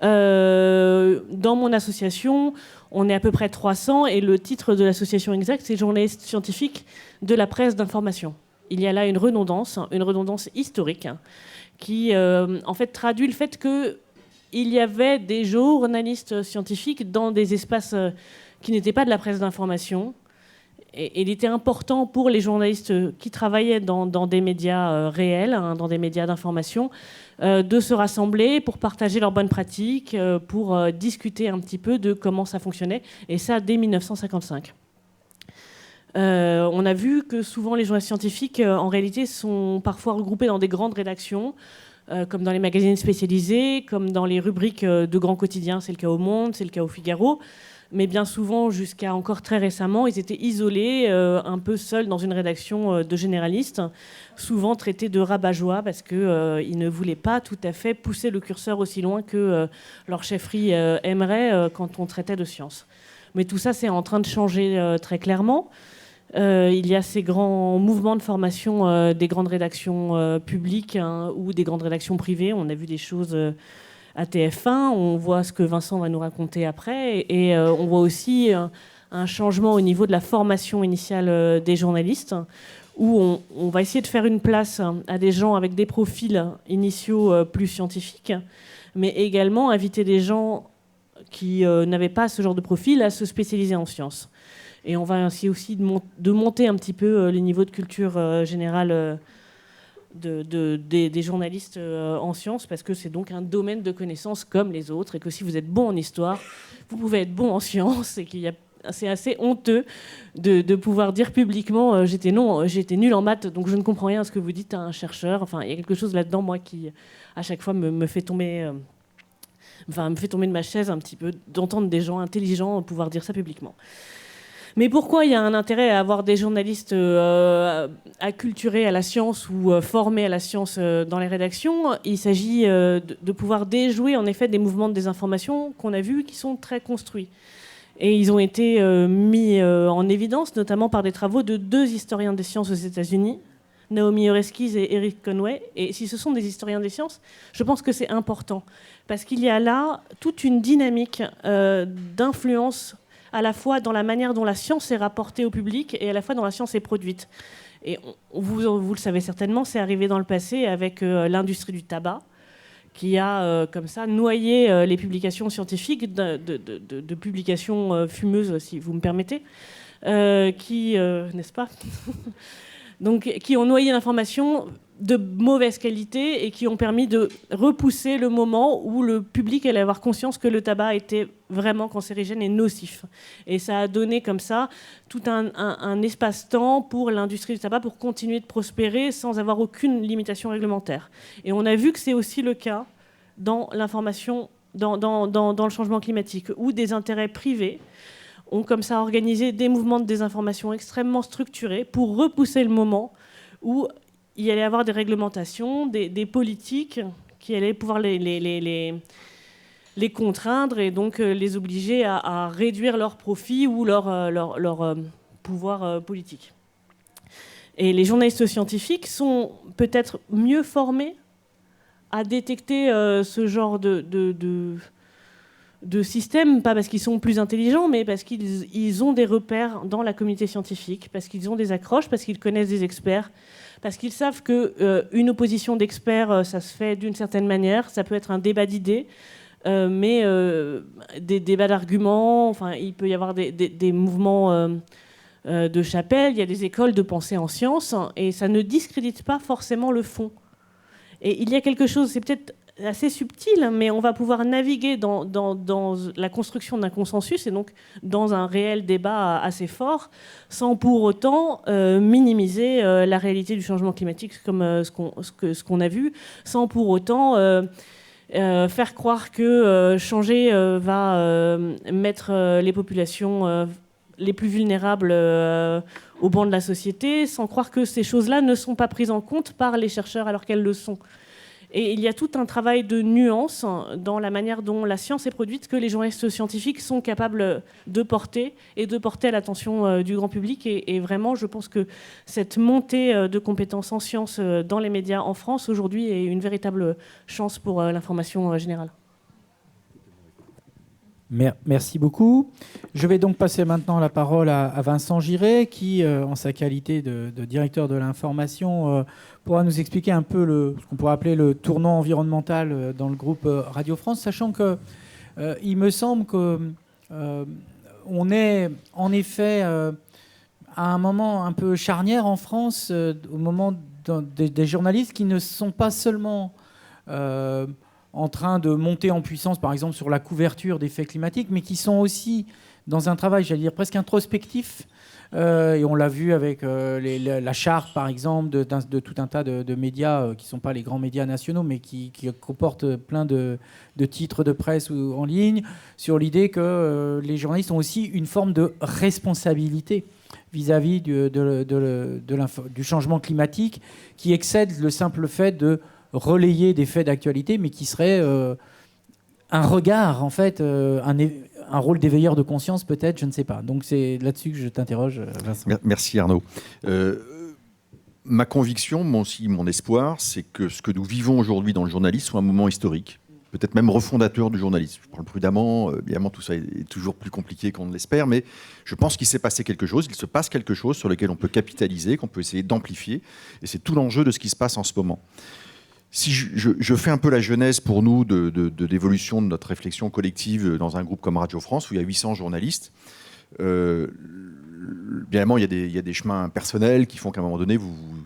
dans mon association, on est à peu près 300 et le titre de l'association exacte, c'est journalistes scientifiques de la presse d'information. Il y a là une redondance historique qui en fait traduit le fait qu'il y avait des journalistes scientifiques dans des espaces qui n'étaient pas de la presse d'information et il était important pour les journalistes qui travaillaient dans des médias réels, hein, dans des médias d'information, de se rassembler pour partager leurs bonnes pratiques, pour discuter un petit peu de comment ça fonctionnait, et ça dès 1955. On a vu que souvent les journalistes scientifiques, en réalité, sont parfois regroupés dans des grandes rédactions, comme dans les magazines spécialisés, comme dans les rubriques de grands quotidiens, c'est le cas au Monde, c'est le cas au Figaro. Mais bien souvent, jusqu'à encore très récemment, ils étaient isolés, un peu seuls dans une rédaction de généralistes, souvent traités de rabat-joie parce qu'ils ne voulaient pas tout à fait pousser le curseur aussi loin que leur chefferie aimerait quand on traitait de sciences. Mais tout ça, c'est en train de changer très clairement. Il y a ces grands mouvements de formation des grandes rédactions publiques, hein, ou des grandes rédactions privées. On a vu des choses à TF1, on voit ce que Vincent va nous raconter après, et on voit aussi un changement au niveau de la formation initiale des journalistes, où on va essayer de faire une place à des gens avec des profils initiaux plus scientifiques, mais également inviter des gens qui n'avaient pas ce genre de profil à se spécialiser en sciences. Et on va essayer aussi de monter un petit peu les niveaux de culture générale des journalistes en sciences, parce que c'est donc un domaine de connaissances comme les autres, et que si vous êtes bon en histoire, vous pouvez être bon en sciences, et c'est assez honteux de pouvoir dire publiquement j'étais nul en maths, donc je ne comprends rien à ce que vous dites à un chercheur. Enfin, il y a quelque chose là-dedans, moi, qui à chaque fois me fait tomber de ma chaise un petit peu, d'entendre des gens intelligents pouvoir dire ça publiquement. Mais pourquoi il y a un intérêt à avoir des journalistes acculturés à la science ou formés à la science dans les rédactions? Il s'agit de pouvoir déjouer en effet des mouvements de désinformation qu'on a vus qui sont très construits. Et ils ont été mis en évidence notamment par des travaux de 2 historiens des sciences aux États-Unis, Naomi Oreskes et Eric Conway. Et si ce sont des historiens des sciences, je pense que c'est important, parce qu'il y a là toute une dynamique d'influence, à la fois dans la manière dont la science est rapportée au public et à la fois dont la science est produite. Et vous le savez certainement, c'est arrivé dans le passé avec l'industrie du tabac, qui a comme ça noyé les publications scientifiques de publications fumeuses, si vous me permettez, n'est-ce pas donc, qui ont noyé l'information de mauvaise qualité et qui ont permis de repousser le moment où le public allait avoir conscience que le tabac était vraiment cancérigène et nocif. Et ça a donné comme ça tout un espace-temps pour l'industrie du tabac pour continuer de prospérer sans avoir aucune limitation réglementaire. Et on a vu que c'est aussi le cas dans l'information, dans le changement climatique, où des intérêts privés ont comme ça organisé des mouvements de désinformation extrêmement structurés pour repousser le moment où il y allait avoir des réglementations, des politiques qui allaient pouvoir les contraindre et donc les obliger à réduire leurs profits ou leur pouvoir politique. Et les journalistes scientifiques sont peut-être mieux formés à détecter ce genre de système, pas parce qu'ils sont plus intelligents, mais parce qu'ils ont des repères dans la communauté scientifique, parce qu'ils ont des accroches, parce qu'ils connaissent des experts, parce qu'ils savent qu'une opposition d'experts, ça se fait d'une certaine manière, ça peut être un débat d'idées, mais des débats d'arguments, enfin, il peut y avoir des mouvements de chapelle, il y a des écoles de pensée en sciences, et ça ne discrédite pas forcément le fond. Et il y a quelque chose, c'est peut-être assez subtil, mais on va pouvoir naviguer dans la construction d'un consensus et donc dans un réel débat assez fort, sans pour autant minimiser la réalité du changement climatique comme ce qu'on a vu, sans pour autant faire croire que changer va mettre les populations les plus vulnérables au banc de la société, sans croire que ces choses-là ne sont pas prises en compte par les chercheurs alors qu'elles le sont. Et il y a tout un travail de nuance dans la manière dont la science est produite que les journalistes scientifiques sont capables de porter et de porter à l'attention du grand public. Et vraiment, je pense que cette montée de compétences en sciences dans les médias en France aujourd'hui est une véritable chance pour l'information générale. Merci beaucoup. Je vais donc passer maintenant la parole à Vincent Giré, qui, en sa qualité de directeur de l'information, pourra nous expliquer un peu ce qu'on pourrait appeler le tournant environnemental dans le groupe Radio France, sachant que il me semble qu'on est en effet à un moment un peu charnière en France, au moment des journalistes qui ne sont pas seulement en train de monter en puissance, par exemple, sur la couverture des faits climatiques, mais qui sont aussi dans un travail, j'allais dire, presque introspectif. Et on l'a vu avec la charte, par exemple, de tout un tas de médias qui ne sont pas les grands médias nationaux, mais qui comportent plein de titres de presse ou en ligne, sur l'idée que les journalistes ont aussi une forme de responsabilité vis-à-vis du changement climatique, qui excède le simple fait de relayer des faits d'actualité, mais qui serait un regard, en fait, un rôle d'éveilleur de conscience, peut-être, je ne sais pas. Donc c'est là-dessus que je t'interroge, Vincent. Merci Arnaud. Ma conviction, mon espoir, c'est que ce que nous vivons aujourd'hui dans le journalisme soit un moment historique, peut-être même refondateur du journalisme. Je parle prudemment, évidemment tout ça est toujours plus compliqué qu'on ne l'espère, mais je pense qu'il s'est passé quelque chose, il se passe quelque chose sur lequel on peut capitaliser, qu'on peut essayer d'amplifier, et c'est tout l'enjeu de ce qui se passe en ce moment. Si je fais un peu la genèse pour nous de l'évolution de notre réflexion collective dans un groupe comme Radio France, où il y a 800 journalistes, bien évidemment, il y a des chemins personnels qui font qu'à un moment donné,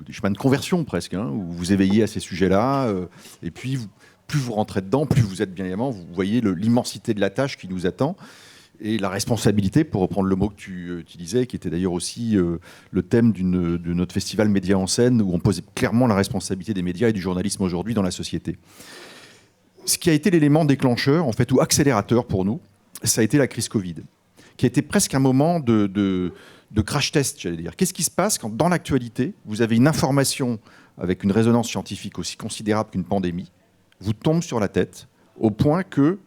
des chemins de conversion presque, hein, où vous vous éveillez à ces sujets-là, et puis plus vous rentrez dedans, plus vous êtes bien évidemment, vous voyez l'immensité de la tâche qui nous attend, et la responsabilité, pour reprendre le mot que tu utilisais, qui était d'ailleurs aussi le thème de notre festival Médias en scène, où on pose clairement la responsabilité des médias et du journalisme aujourd'hui dans la société. Ce qui a été l'élément déclencheur, en fait, ou accélérateur pour nous, ça a été la crise Covid, qui a été presque un moment de crash test, j'allais dire. Qu'est-ce qui se passe quand, dans l'actualité, vous avez une information avec une résonance scientifique aussi considérable qu'une pandémie, vous tombe sur la tête, au point que,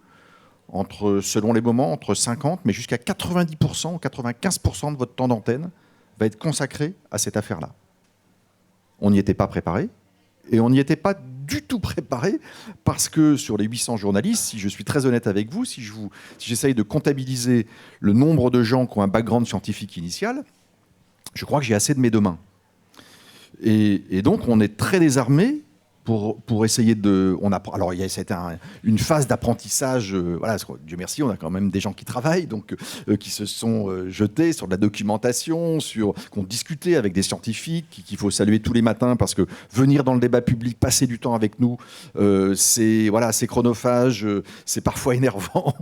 selon les moments, entre 50, mais jusqu'à 90% ou 95% de votre temps d'antenne va être consacré à cette affaire-là. On n'y était pas préparé, et on n'y était pas du tout préparé, parce que sur les 800 journalistes, si je suis très honnête avec vous, si j'essaye de comptabiliser le nombre de gens qui ont un background scientifique initial, je crois que j'ai assez de mes deux mains. Et donc, on est très désarmé pour essayer de... Alors, c'était une phase d'apprentissage. Voilà, Dieu merci, on a quand même des gens qui travaillent, donc qui se sont jetés sur de la documentation, qui ont discuté avec des scientifiques, qu'il faut saluer tous les matins, parce que venir dans le débat public, passer du temps avec nous, c'est chronophage, c'est parfois énervant,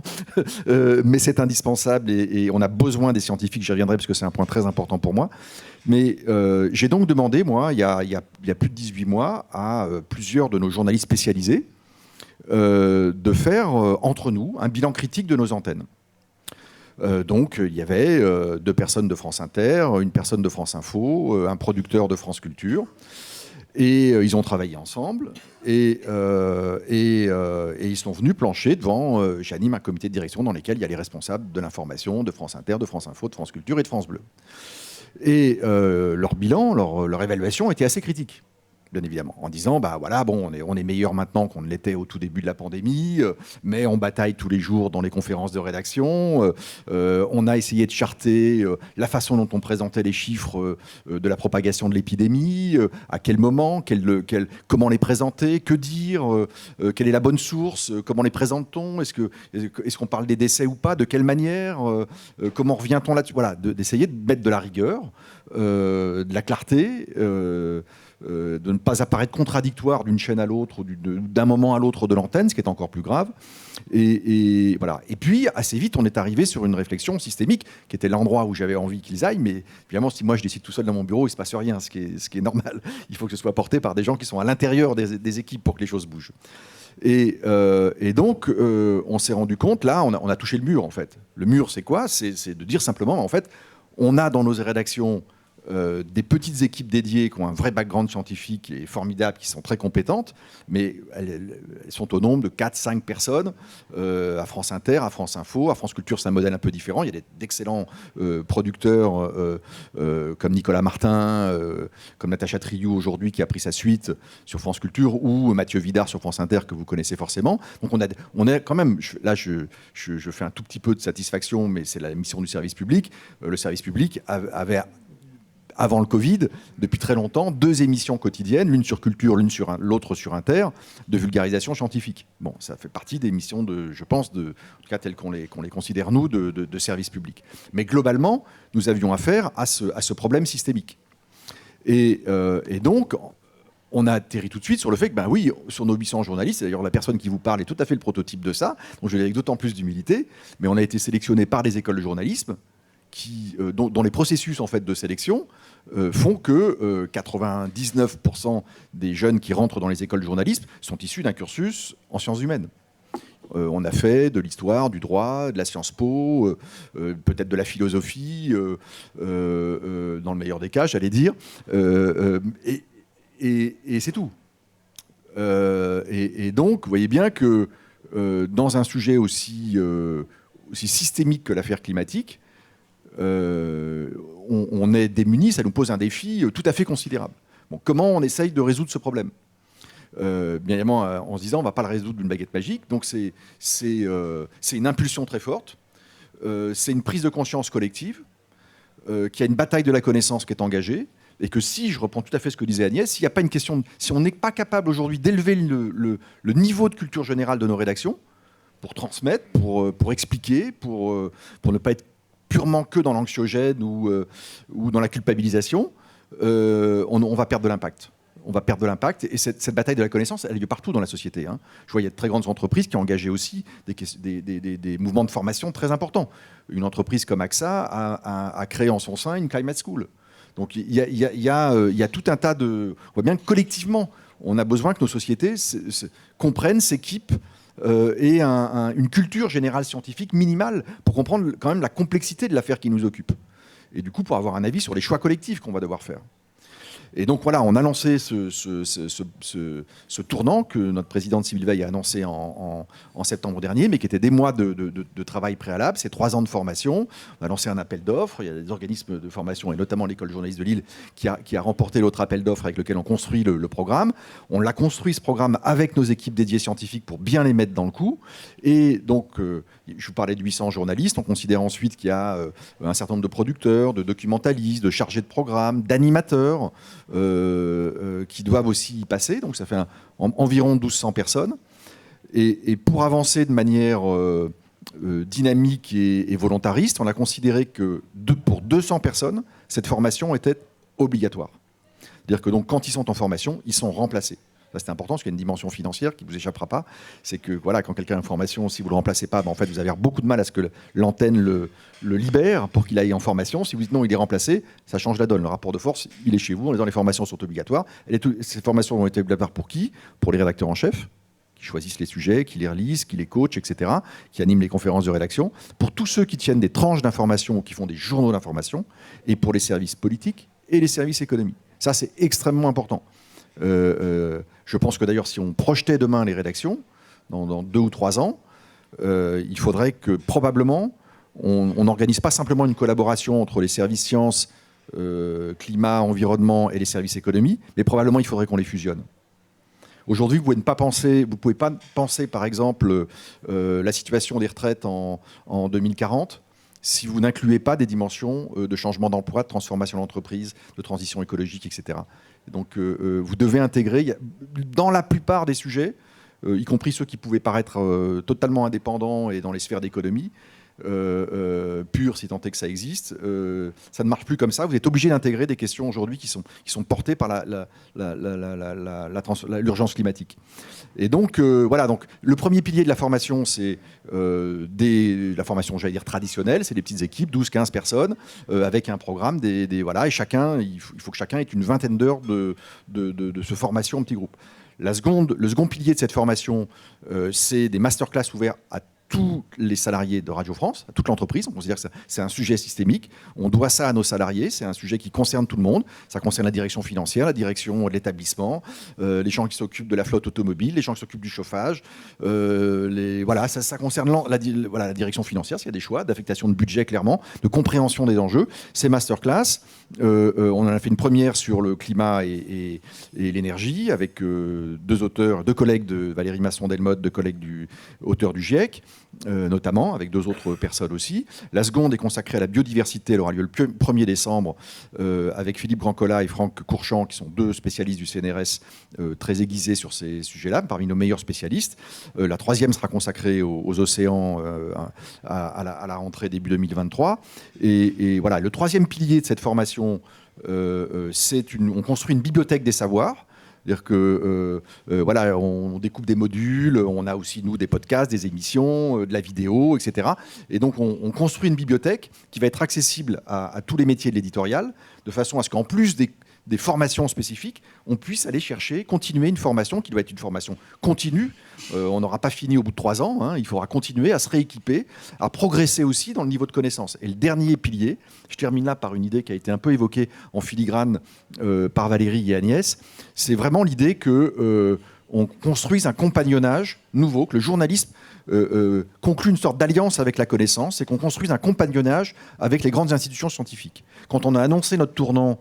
mais c'est indispensable, et on a besoin des scientifiques, j'y reviendrai parce que c'est un point très important pour moi. Mais j'ai donc demandé, moi, il y a plus de 18 mois, à plusieurs de nos journalistes spécialisés de faire, entre nous, un bilan critique de nos antennes. Donc, il y avait 2 personnes de France Inter, une personne de France Info, un producteur de France Culture. Et ils ont travaillé ensemble. Et ils sont venus plancher devant... J'anime un comité de direction dans lequel il y a les responsables de l'information, de France Inter, de France Info, de France Culture et de France Bleu. Et leur bilan, leur évaluation était assez critique, bien évidemment, en disant on est meilleur maintenant qu'on ne l'était au tout début de la pandémie, mais on bataille tous les jours dans les conférences de rédaction, on a essayé de charter la façon dont on présentait les chiffres de la propagation de l'épidémie, à quel moment, comment les présenter, que dire, quelle est la bonne source, comment les présente-t-on, est-ce qu'on parle des décès ou pas, de quelle manière, comment revient-on là-dessus, voilà, d'essayer de mettre de la rigueur, de la clarté, de ne pas apparaître contradictoire d'une chaîne à l'autre, ou d'un moment à l'autre de l'antenne, ce qui est encore plus grave. Et voilà. Et puis, assez vite, on est arrivé sur une réflexion systémique, qui était l'endroit où j'avais envie qu'ils aillent, mais évidemment, si moi je décide tout seul dans mon bureau, il ne se passe rien, ce qui est normal. Il faut que ce soit porté par des gens qui sont à l'intérieur des équipes pour que les choses bougent. Et donc, on s'est rendu compte, là, on a touché le mur, en fait. Le mur, c'est quoi ? C'est de dire simplement, en fait, on a dans nos rédactions des petites équipes dédiées qui ont un vrai background scientifique et formidable, qui sont très compétentes, mais elles sont au nombre de 4-5 personnes à France Inter, à France Info. À France Culture, c'est un modèle un peu différent. Il y a d'excellents producteurs comme Nicolas Martin, comme Natacha Triou aujourd'hui, qui a pris sa suite sur France Culture, ou Mathieu Vidard sur France Inter, que vous connaissez forcément. Donc on est quand même... Là, je fais un tout petit peu de satisfaction, mais c'est la mission du service public. Le service public avait avant le Covid, depuis très longtemps, 2 émissions quotidiennes, l'une sur culture, l'autre sur Inter, de vulgarisation scientifique. Bon, ça fait partie des missions, je pense, en tout cas telles qu'on les considère, nous, de service public. Mais globalement, nous avions affaire à ce problème systémique. Et donc, on a atterri tout de suite sur le fait que, ben oui, sur nos 800 journalistes, d'ailleurs la personne qui vous parle est tout à fait le prototype de ça, donc je le dis avec d'autant plus d'humilité, mais on a été sélectionné par des écoles de journalisme dont les processus en fait, de sélection font que 99% des jeunes qui rentrent dans les écoles de journalisme sont issus d'un cursus en sciences humaines. On a fait de l'histoire, du droit, de la Sciences Po, peut-être de la philosophie, dans le meilleur des cas, j'allais dire, et c'est tout. Et donc, vous voyez bien que dans un sujet aussi systémique que l'affaire climatique, on est démunis, ça nous pose un défi tout à fait considérable. Bon, comment on essaye de résoudre ce problème ? Bien évidemment, en se disant on ne va pas le résoudre d'une baguette magique. Donc c'est une impulsion très forte, c'est une prise de conscience collective, qu'il y a une bataille de la connaissance qui est engagée, et que si, je reprends tout à fait ce que disait Agnès, s'il n'y a pas une question, si on n'est pas capable aujourd'hui d'élever le niveau de culture générale de nos rédactions, pour transmettre, pour expliquer, pour ne pas être purement que dans l'anxiogène ou dans la culpabilisation, on va perdre de l'impact. On va perdre de l'impact. Et cette bataille de la connaissance, elle a lieu partout dans la société. Hein. Je vois, il y a de très grandes entreprises qui ont engagé aussi des mouvements de formation très importants. Une entreprise comme AXA a créé en son sein une climate school. Donc il y a tout un tas de... On voit bien que collectivement, on a besoin que nos sociétés comprennent, s'équipent et une culture générale scientifique minimale pour comprendre quand même la complexité de l'affaire qui nous occupe. Et du coup, pour avoir un avis sur les choix collectifs qu'on va devoir faire. Et donc voilà, on a lancé ce tournant que notre présidente Sybille Veil a annoncé en septembre dernier, mais qui était des mois de travail préalable. C'est 3 ans de formation. On a lancé un appel d'offres. Il y a des organismes de formation, et notamment l'école de journalisme de Lille, qui a remporté l'autre appel d'offres avec lequel on construit le programme. On l'a construit, ce programme, avec nos équipes dédiées scientifiques pour bien les mettre dans le coup. Et donc, je vous parlais de 800 journalistes. On considère ensuite qu'il y a un certain nombre de producteurs, de documentalistes, de chargés de programme, d'animateurs, qui doivent aussi y passer. Donc ça fait environ 1200 personnes. Et pour avancer de manière dynamique et volontariste, on a considéré que pour 200 personnes, cette formation était obligatoire. C'est-à-dire que donc, quand ils sont en formation, ils sont remplacés. Ça, c'est important, parce qu'il y a une dimension financière qui ne vous échappera pas. C'est que voilà, quand quelqu'un a une formation, si vous ne le remplacez pas, en fait, vous avez beaucoup de mal à ce que l'antenne le libère pour qu'il aille en formation. Si vous dites non, il est remplacé, ça change la donne. Le rapport de force, il est chez vous. En disant les formations sont obligatoires. Ces formations ont été obligatoires pour qui ? Pour les rédacteurs en chef, qui choisissent les sujets, qui les relisent, qui les coachent, etc., qui animent les conférences de rédaction. Pour tous ceux qui tiennent des tranches d'information ou qui font des journaux d'information. Et pour les services politiques et les services économiques. Ça, c'est extrêmement important. Je pense que d'ailleurs, si on projetait demain les rédactions, dans 2 ou 3 ans, il faudrait que probablement on n'organise pas simplement une collaboration entre les services sciences, climat, environnement et les services économie, mais probablement il faudrait qu'on les fusionne. Aujourd'hui, vous ne pouvez pas penser, par exemple, la situation des retraites en 2040 si vous n'incluez pas des dimensions de changement d'emploi, de transformation de l'entreprise, de transition écologique, etc. Donc vous devez intégrer, dans la plupart des sujets, y compris ceux qui pouvaient paraître totalement indépendants et dans les sphères d'économie, pure, si tant est que ça existe, ça ne marche plus comme ça. Vous êtes obligé d'intégrer des questions aujourd'hui qui sont portées par l'urgence climatique. Et donc, voilà, donc, le premier pilier de la formation, c'est la formation, j'allais dire, traditionnelle. C'est des petites équipes, 12-15 personnes, avec un programme, voilà, et il faut que chacun ait une vingtaine d'heures de formation en petits groupes. Le second pilier de cette formation, c'est des masterclass ouverts à tous les salariés de Radio France, à toute l'entreprise. On considère que c'est un sujet systémique. On doit ça à nos salariés. C'est un sujet qui concerne tout le monde. Ça concerne la direction financière, la direction de l'établissement, les gens qui s'occupent de la flotte automobile, les gens qui s'occupent du chauffage. Voilà, ça concerne la direction financière, s'il y a des choix, d'affectation de budget, clairement, de compréhension des enjeux. Ces masterclass, on en a fait une première sur le climat et l'énergie, avec deux collègues de Valérie Masson-Delmotte, 2 collègues auteurs du GIEC. notamment, avec 2 autres personnes aussi. La seconde est consacrée à la biodiversité. Elle aura lieu le 1er décembre avec Philippe Brancola et Franck Courchamp, qui sont 2 spécialistes du CNRS très aiguisés sur ces sujets-là, parmi nos meilleurs spécialistes. La troisième sera consacrée aux océans à la rentrée début 2023. Et voilà, le troisième pilier de cette formation, on construit une bibliothèque des savoirs. C'est-à-dire que voilà, on découpe des modules, on a aussi nous des podcasts, des émissions, de la vidéo, etc. Et donc on construit une bibliothèque qui va être accessible à tous les métiers de l'éditorial, de façon à ce qu'en plus des formations spécifiques, on puisse aller chercher, continuer une formation qui doit être une formation continue. On n'aura pas fini au bout de 3 ans, hein. Il faudra continuer à se rééquiper, à progresser aussi dans le niveau de connaissance. Et le dernier pilier, je termine là par une idée qui a été un peu évoquée en filigrane par Valérie et Agnès, c'est vraiment l'idée qu'on construise un compagnonnage nouveau, que le journalisme conclut une sorte d'alliance avec la connaissance et qu'on construise un compagnonnage avec les grandes institutions scientifiques. Quand on a annoncé notre tournant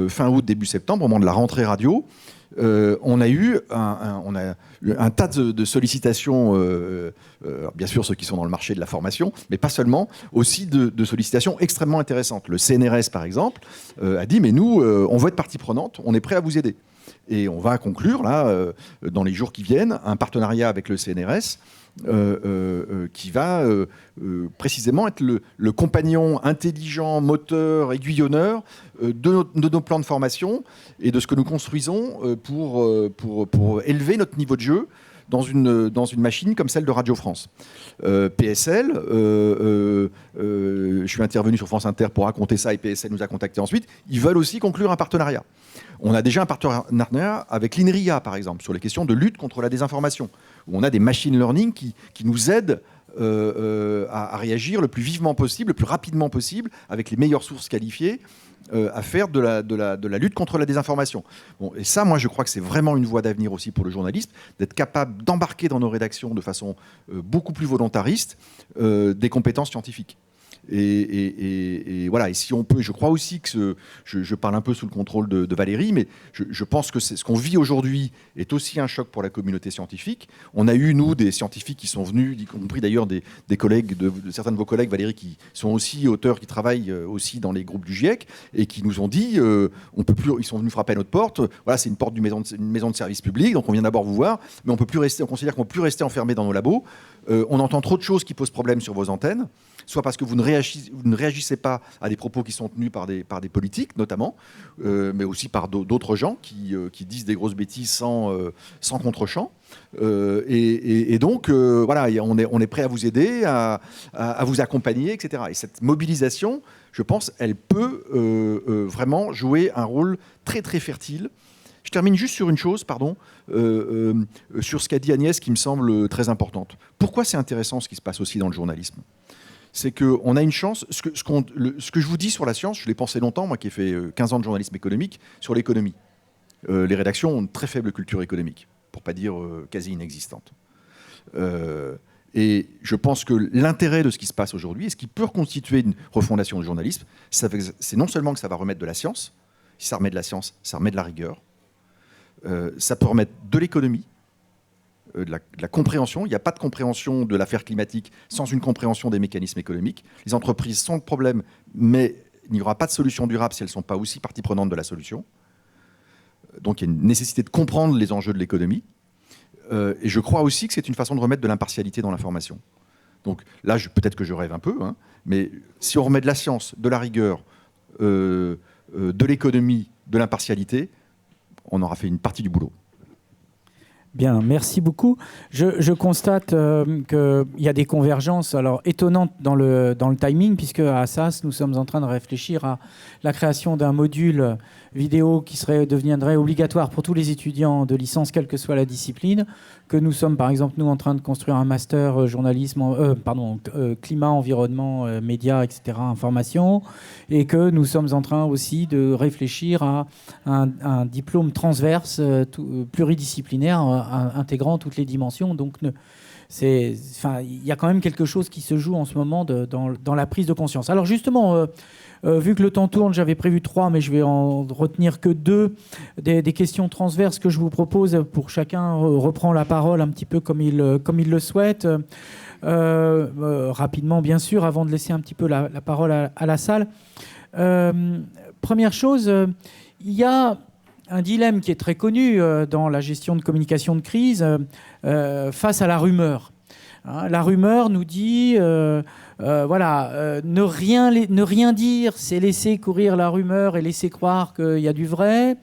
fin août, début septembre, au moment de la rentrée radio, on a eu un tas de sollicitations, bien sûr ceux qui sont dans le marché de la formation, mais pas seulement, aussi de sollicitations extrêmement intéressantes. Le CNRS, par exemple, a dit « mais nous, on veut être partie prenante, on est prêt à vous aider ». Et on va conclure, là, dans les jours qui viennent, un partenariat avec le CNRS qui va précisément être le compagnon intelligent, moteur, aiguillonneur de nos plans de formation et de ce que nous construisons pour élever notre niveau de jeu dans une machine comme celle de Radio France. PSL, je suis intervenu sur France Inter pour raconter ça et PSL nous a contactés ensuite. Ils veulent aussi conclure un partenariat. On a déjà un partenariat avec l'INRIA, par exemple, sur les questions de lutte contre la désinformation, où on a des machine learning qui nous aident à réagir le plus vivement possible, le plus rapidement possible, avec les meilleures sources qualifiées, à faire de la lutte contre la désinformation. Bon, et ça, moi, je crois que c'est vraiment une voie d'avenir aussi pour le journalisme, d'être capable d'embarquer dans nos rédactions de façon beaucoup plus volontariste des compétences scientifiques. Et voilà, et si on peut, je crois aussi que je parle un peu sous le contrôle de Valérie, mais je pense que ce qu'on vit aujourd'hui est aussi un choc pour la communauté scientifique. On a eu, nous, des scientifiques qui sont venus, y compris d'ailleurs des collègues, de certains de vos collègues, Valérie, qui sont aussi auteurs, qui travaillent aussi dans les groupes du GIEC, et qui nous ont dit, on peut plus, ils sont venus frapper à notre porte, voilà, c'est une porte d'une maison de service public, donc on vient d'abord vous voir, mais on peut plus rester, on considère qu'on ne peut plus rester enfermé dans nos labos. On entend trop de choses qui posent problème sur vos antennes, soit parce que vous ne réagissez pas à des propos qui sont tenus par des politiques, notamment, mais aussi par d'autres gens qui disent des grosses bêtises sans contre-champ. Et donc, voilà, on est prêt à vous aider, à vous accompagner, etc. Et cette mobilisation, je pense, elle peut vraiment jouer un rôle très, très fertile. Je termine juste sur une chose, pardon, sur ce qu'a dit Agnès, qui me semble très importante. Pourquoi c'est intéressant ce qui se passe aussi dans le journalisme ? C'est qu'on a une chance, ce que je vous dis sur la science, je l'ai pensé longtemps, moi qui ai fait 15 ans de journalisme économique, sur l'économie. Les rédactions ont une très faible culture économique, pour ne pas dire quasi inexistante. Et je pense que l'intérêt de ce qui se passe aujourd'hui, et ce qui peut constituer une refondation du journalisme, c'est non seulement que ça va remettre de la science, si ça remet de la science, ça remet de la rigueur, ça peut remettre de l'économie, de la compréhension. Il n'y a pas de compréhension de l'affaire climatique sans une compréhension des mécanismes économiques. Les entreprises sont le problème, mais il n'y aura pas de solution durable si elles ne sont pas aussi partie prenante de la solution. Donc il y a une nécessité de comprendre les enjeux de l'économie. Et je crois aussi que c'est une façon de remettre de l'impartialité dans l'information. Donc là, peut-être que je rêve un peu, hein, mais si on remet de la science, de la rigueur, de l'économie, de l'impartialité, on aura fait une partie du boulot. Bien, merci beaucoup. Je constate qu'il y a des convergences alors étonnantes dans le timing, puisque à SAS, nous sommes en train de réfléchir à la création d'un module vidéo qui deviendrait obligatoire pour tous les étudiants de licence, quelle que soit la discipline, que nous sommes par exemple nous en train de construire un master climat, environnement, médias, etc., information, et que nous sommes en train aussi de réfléchir à un diplôme transverse pluridisciplinaire intégrant toutes les dimensions. Donc il y a quand même quelque chose qui se joue en ce moment dans la prise de conscience. Alors justement, vu que le temps tourne, j'avais prévu 3, mais je vais en retenir que 2 des questions transverses que je vous propose. Pour chacun reprend la parole un petit peu comme il le souhaite. rapidement bien sûr, avant de laisser un petit peu la parole à la salle. Première chose, il y a un dilemme qui est très connu dans la gestion de communication de crise face à la rumeur. La rumeur nous dit, ne rien dire, c'est laisser courir la rumeur et laisser croire qu'il y a du vrai.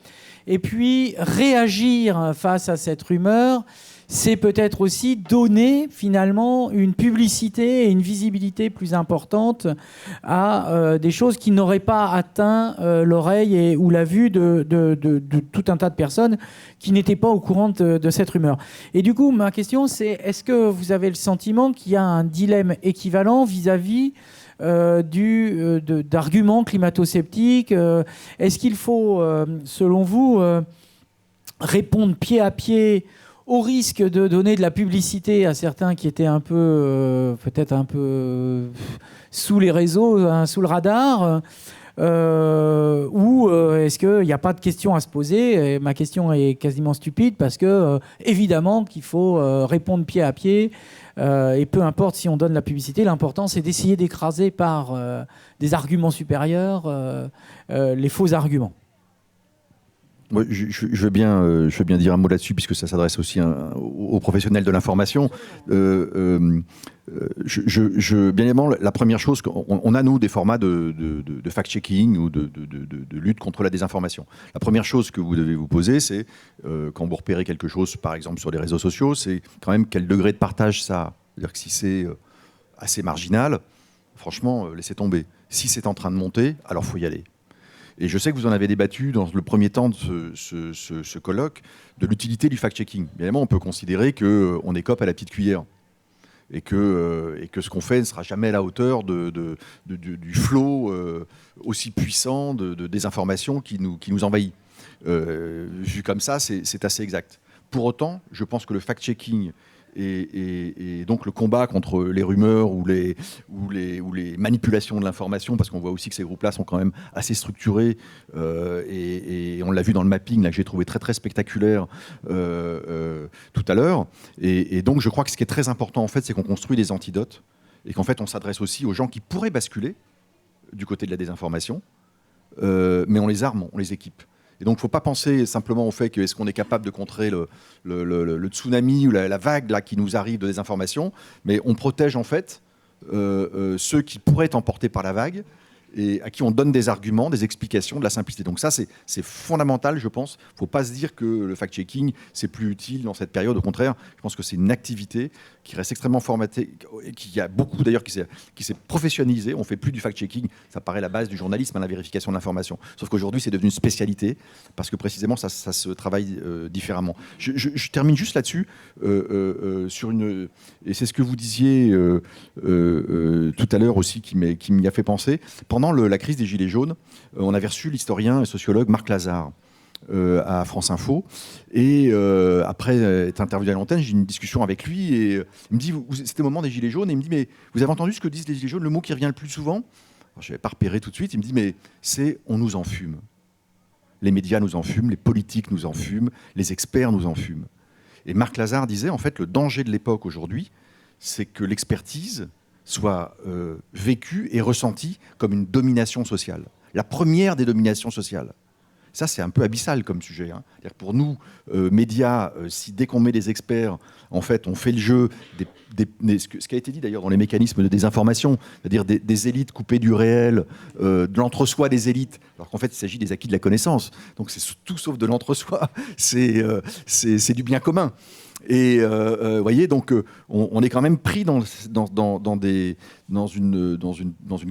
Et puis, réagir face à cette rumeur, c'est peut-être aussi donner finalement une publicité et une visibilité plus importante à des choses qui n'auraient pas atteint l'oreille ou la vue de tout un tas de personnes qui n'étaient pas au courant de cette rumeur. Et du coup, ma question, c'est est-ce que vous avez le sentiment qu'il y a un dilemme équivalent vis-à-vis d'arguments climato-sceptiques? Est-ce qu'il faut, selon vous, répondre pied à pied au risque de donner de la publicité à certains qui étaient un peu, peut-être un peu sous les réseaux, sous le radar, ou est-ce qu'il n'y a pas de question à se poser? Et ma question est quasiment stupide parce que, évidemment, qu'il faut répondre pied à pied. Et peu importe si on donne la publicité, l'important c'est d'essayer d'écraser par des arguments supérieurs les faux arguments. Ouais, je veux bien dire un mot là-dessus, puisque ça s'adresse aussi aux professionnels de l'information. Bien évidemment, la première chose, on a, nous, des formats de fact-checking ou de lutte contre la désinformation. La première chose que vous devez vous poser, c'est, quand vous repérez quelque chose, par exemple sur les réseaux sociaux, c'est quand même quel degré de partage ça a. C'est-à-dire que si c'est assez marginal, franchement, laissez tomber. Si c'est en train de monter, alors il faut y aller. Et je sais que vous en avez débattu dans le premier temps de ce colloque, de l'utilité du fact-checking. Évidemment, on peut considérer qu'on écope à la petite cuillère et que ce qu'on fait ne sera jamais à la hauteur du flot aussi puissant de désinformation qui nous envahit. Vu comme ça, c'est assez exact. Pour autant, je pense que le fact-checking et donc le combat contre les rumeurs ou les manipulations de l'information, parce qu'on voit aussi que ces groupes-là sont quand même assez structurés, et on l'a vu dans le mapping là, que j'ai trouvé très très spectaculaire tout à l'heure. Et donc je crois que ce qui est très important en fait, c'est qu'on construit des antidotes et qu'en fait on s'adresse aussi aux gens qui pourraient basculer du côté de la désinformation, mais on les arme, on les équipe. Et donc, il ne faut pas penser simplement au fait que est-ce qu'on est capable de contrer le tsunami ou la vague là, qui nous arrive de désinformation, mais on protège en fait ceux qui pourraient être emportés par la vague et à qui on donne des arguments, des explications, de la simplicité. Donc ça, c'est fondamental, je pense. Il ne faut pas se dire que le fact-checking, c'est plus utile dans cette période. Au contraire, je pense que c'est une activité qui reste extrêmement formatée, qui a beaucoup d'ailleurs qui s'est professionnalisée. On ne fait plus du fact-checking, ça paraît la base du journalisme, la vérification de l'information. Sauf qu'aujourd'hui, c'est devenu une spécialité, parce que précisément, ça se travaille différemment. Je termine juste là-dessus, sur une... Et c'est ce que vous disiez tout à l'heure aussi, qui m'y a fait penser. Pendant la crise des Gilets jaunes, on avait reçu l'historien et sociologue Marc Lazare à France Info. Et après être interviewé à l'antenne, j'ai eu une discussion avec lui. Et il me dit, c'était au moment des Gilets jaunes, et il me dit, mais vous avez entendu ce que disent les Gilets jaunes, le mot qui revient le plus souvent? Alors, je n'avais pas repéré tout de suite. Il me dit, mais c'est on nous enfume. Les médias nous enfument, les politiques nous enfument, les experts nous enfument. Et Marc Lazare disait, en fait, le danger de l'époque aujourd'hui, c'est que l'expertise soit vécue et ressentie comme une domination sociale. La première des dominations sociales. Ça, c'est un peu abyssal comme sujet. Hein. C'est-à-dire que pour nous, médias, si dès qu'on met des experts, en fait, on fait le jeu, ce qui a été dit d'ailleurs dans les mécanismes de désinformation, c'est-à-dire des élites coupées du réel, de l'entre-soi des élites, alors qu'en fait, il s'agit des acquis de la connaissance. Donc c'est tout sauf de l'entre-soi, c'est du bien commun. Et voyez, donc on est quand même pris dans une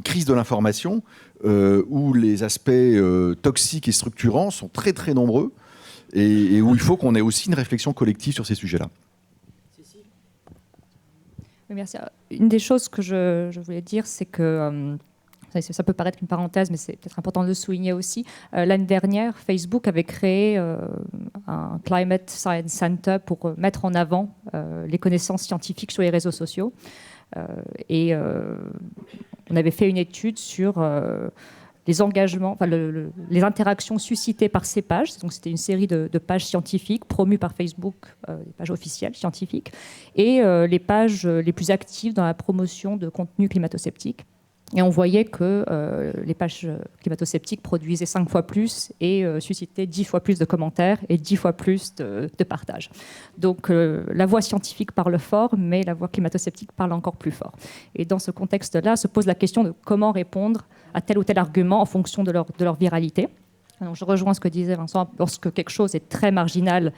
crise de l'information où les aspects toxiques et structurants sont très très nombreux et où il faut qu'on ait aussi une réflexion collective sur ces sujets-là. Merci. Une des choses que je voulais dire, c'est que ça peut paraître une parenthèse, mais c'est peut-être important de le souligner aussi. L'année dernière, Facebook avait créé un Climate Science Center pour mettre en avant les connaissances scientifiques sur les réseaux sociaux. Et on avait fait une étude sur les engagements, enfin les interactions suscitées par ces pages. Donc c'était une série de pages scientifiques promues par Facebook, des pages officielles scientifiques, et les pages les plus actives dans la promotion de contenus climato-sceptiques. Et on voyait que les pages climato-sceptiques produisaient 5 fois plus et suscitaient 10 fois plus de commentaires et 10 fois plus de partages. Donc la voix scientifique parle fort, mais la voix climato-sceptique parle encore plus fort. Et dans ce contexte-là, se pose la question de comment répondre à tel ou tel argument en fonction de leur viralité. Alors, je rejoins ce que disait Vincent, lorsque quelque chose est très marginal,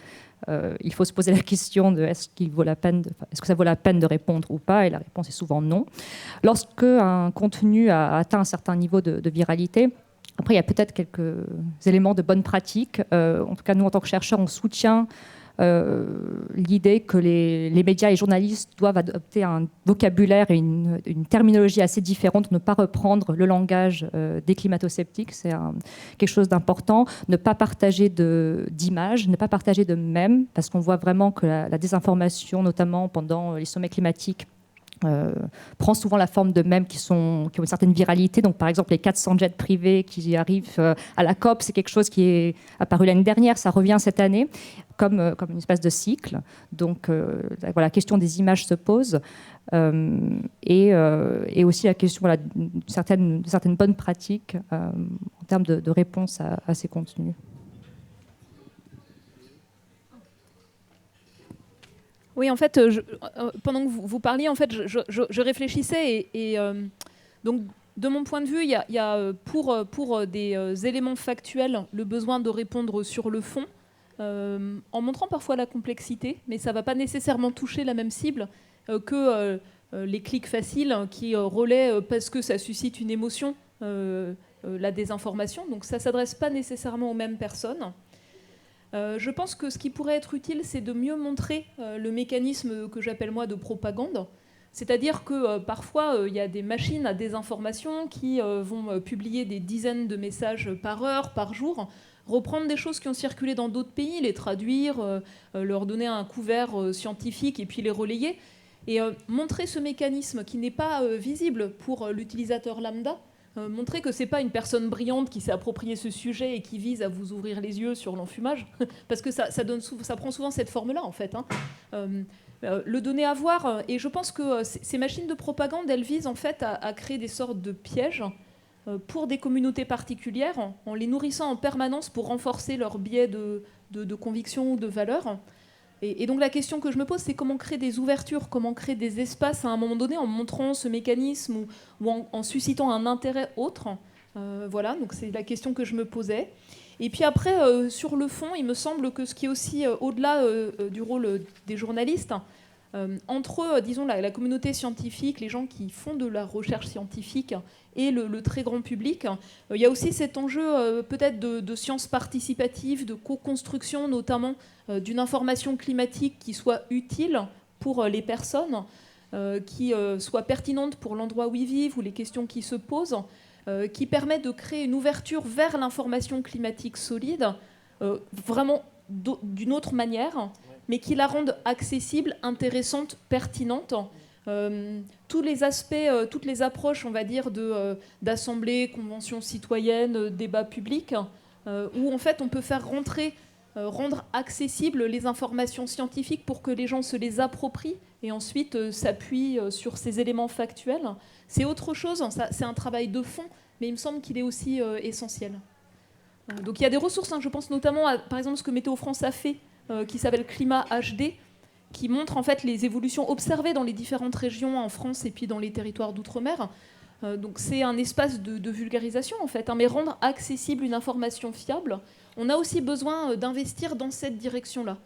il faut se poser la question de est-ce que ça vaut la peine de répondre ou pas, et la réponse est souvent non. Lorsque un contenu a atteint un certain niveau de viralité, après il y a peut-être quelques éléments de bonne pratique. En tout cas, nous en tant que chercheurs, on soutient l'idée que les médias et journalistes doivent adopter un vocabulaire et une terminologie assez différente, ne pas reprendre le langage des climato-sceptiques, c'est quelque chose d'important, ne pas partager d'images, ne pas partager de mèmes, parce qu'on voit vraiment que la désinformation, notamment pendant les sommets climatiques, prend souvent la forme de mèmes qui ont une certaine viralité. Donc, par exemple, les 400 jets privés qui arrivent à la COP, c'est quelque chose qui est apparu l'année dernière, ça revient cette année, comme une espèce de cycle. Donc, voilà, la question des images se pose. Et aussi la question d'une certaine bonne pratique en termes de réponse à ces contenus. Oui, en fait, pendant que vous parliez, en fait, je réfléchissais donc, de mon point de vue, il y a pour des éléments factuels le besoin de répondre sur le fond, en montrant parfois la complexité, mais ça ne va pas nécessairement toucher la même cible que les clics faciles qui relaient parce que ça suscite une émotion, la désinformation. Donc ça ne s'adresse pas nécessairement aux mêmes personnes. Je pense que ce qui pourrait être utile, c'est de mieux montrer le mécanisme que j'appelle moi de propagande. C'est-à-dire que parfois, il y a des machines à désinformation qui vont publier des dizaines de messages par heure, par jour, reprendre des choses qui ont circulé dans d'autres pays, les traduire, leur donner un couvert scientifique et puis les relayer. Et montrer ce mécanisme qui n'est pas visible pour l'utilisateur lambda, montrer que ce n'est pas une personne brillante qui s'est approprié ce sujet et qui vise à vous ouvrir les yeux sur l'enfumage, parce que ça prend souvent cette forme-là, en fait. Le donner à voir, et je pense que ces machines de propagande, elles visent en fait à créer des sortes de pièges pour des communautés particulières, en les nourrissant en permanence pour renforcer leur biais de conviction ou de valeur. Et donc la question que je me pose, c'est comment créer des ouvertures, comment créer des espaces à un moment donné en montrant ce mécanisme ou en suscitant un intérêt autre. Voilà, donc c'est la question que je me posais. Et puis après, sur le fond, il me semble que ce qui est aussi au-delà du rôle des journalistes, entre, disons, la communauté scientifique, les gens qui font de la recherche scientifique et le très grand public, il y a aussi cet enjeu peut-être de sciences participatives, de co-construction notamment d'une information climatique qui soit utile pour les personnes, qui soit pertinente pour l'endroit où ils vivent ou les questions qui se posent, qui permet de créer une ouverture vers l'information climatique solide, vraiment d'une autre manière, mais qui la rende accessible, intéressante, pertinente. Tous les aspects, toutes les approches, on va dire, d'assemblées, conventions citoyennes, débats publics, où en fait on peut faire rendre accessibles les informations scientifiques pour que les gens se les approprient et ensuite s'appuient sur ces éléments factuels. C'est autre chose, c'est un travail de fond, mais il me semble qu'il est aussi essentiel. Donc il y a des ressources, je pense notamment à, par exemple, ce que Météo France a fait, qui s'appelle Climat HD, qui montre en fait les évolutions observées dans les différentes régions en France et puis dans les territoires d'outre-mer. Donc c'est un espace de vulgarisation en fait, mais rendre accessible une information fiable. On a aussi besoin d'investir dans cette direction-là.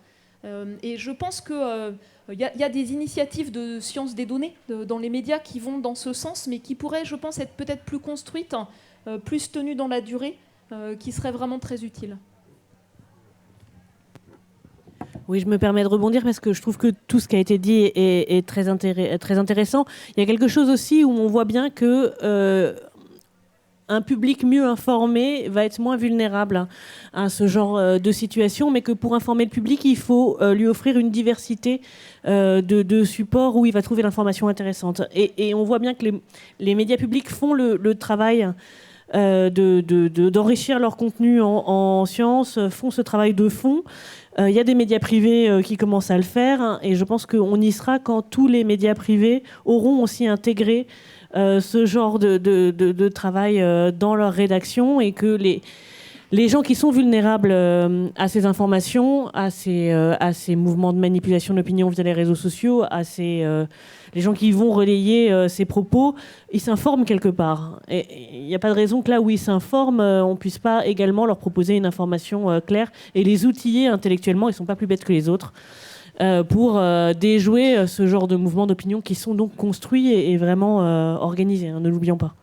Et je pense qu'il y a des initiatives de sciences des données dans les médias qui vont dans ce sens, mais qui pourraient, je pense, être peut-être plus construites, plus tenues dans la durée, qui seraient vraiment très utiles. Oui, je me permets de rebondir parce que je trouve que tout ce qui a été dit est très intéressant. Il y a quelque chose aussi où on voit bien que un public mieux informé va être moins vulnérable à ce genre de situation, mais que pour informer le public, il faut lui offrir une diversité de supports où il va trouver l'information intéressante. Et on voit bien que les médias publics font le travail d'enrichir leur contenu en sciences, font ce travail de fond. Il y a des médias privés qui commencent à le faire, hein, et je pense qu'on y sera quand tous les médias privés auront aussi intégré ce genre de travail dans leur rédaction, et que les gens qui sont vulnérables à ces informations, à ces mouvements de manipulation d'opinion via les réseaux sociaux, les gens qui vont relayer ces propos, ils s'informent quelque part. Et il n'y a pas de raison que là où ils s'informent, on ne puisse pas également leur proposer une information claire et les outiller intellectuellement. Ils ne sont pas plus bêtes que les autres pour déjouer ce genre de mouvements d'opinion qui sont donc construits et vraiment organisés, hein, ne l'oublions pas.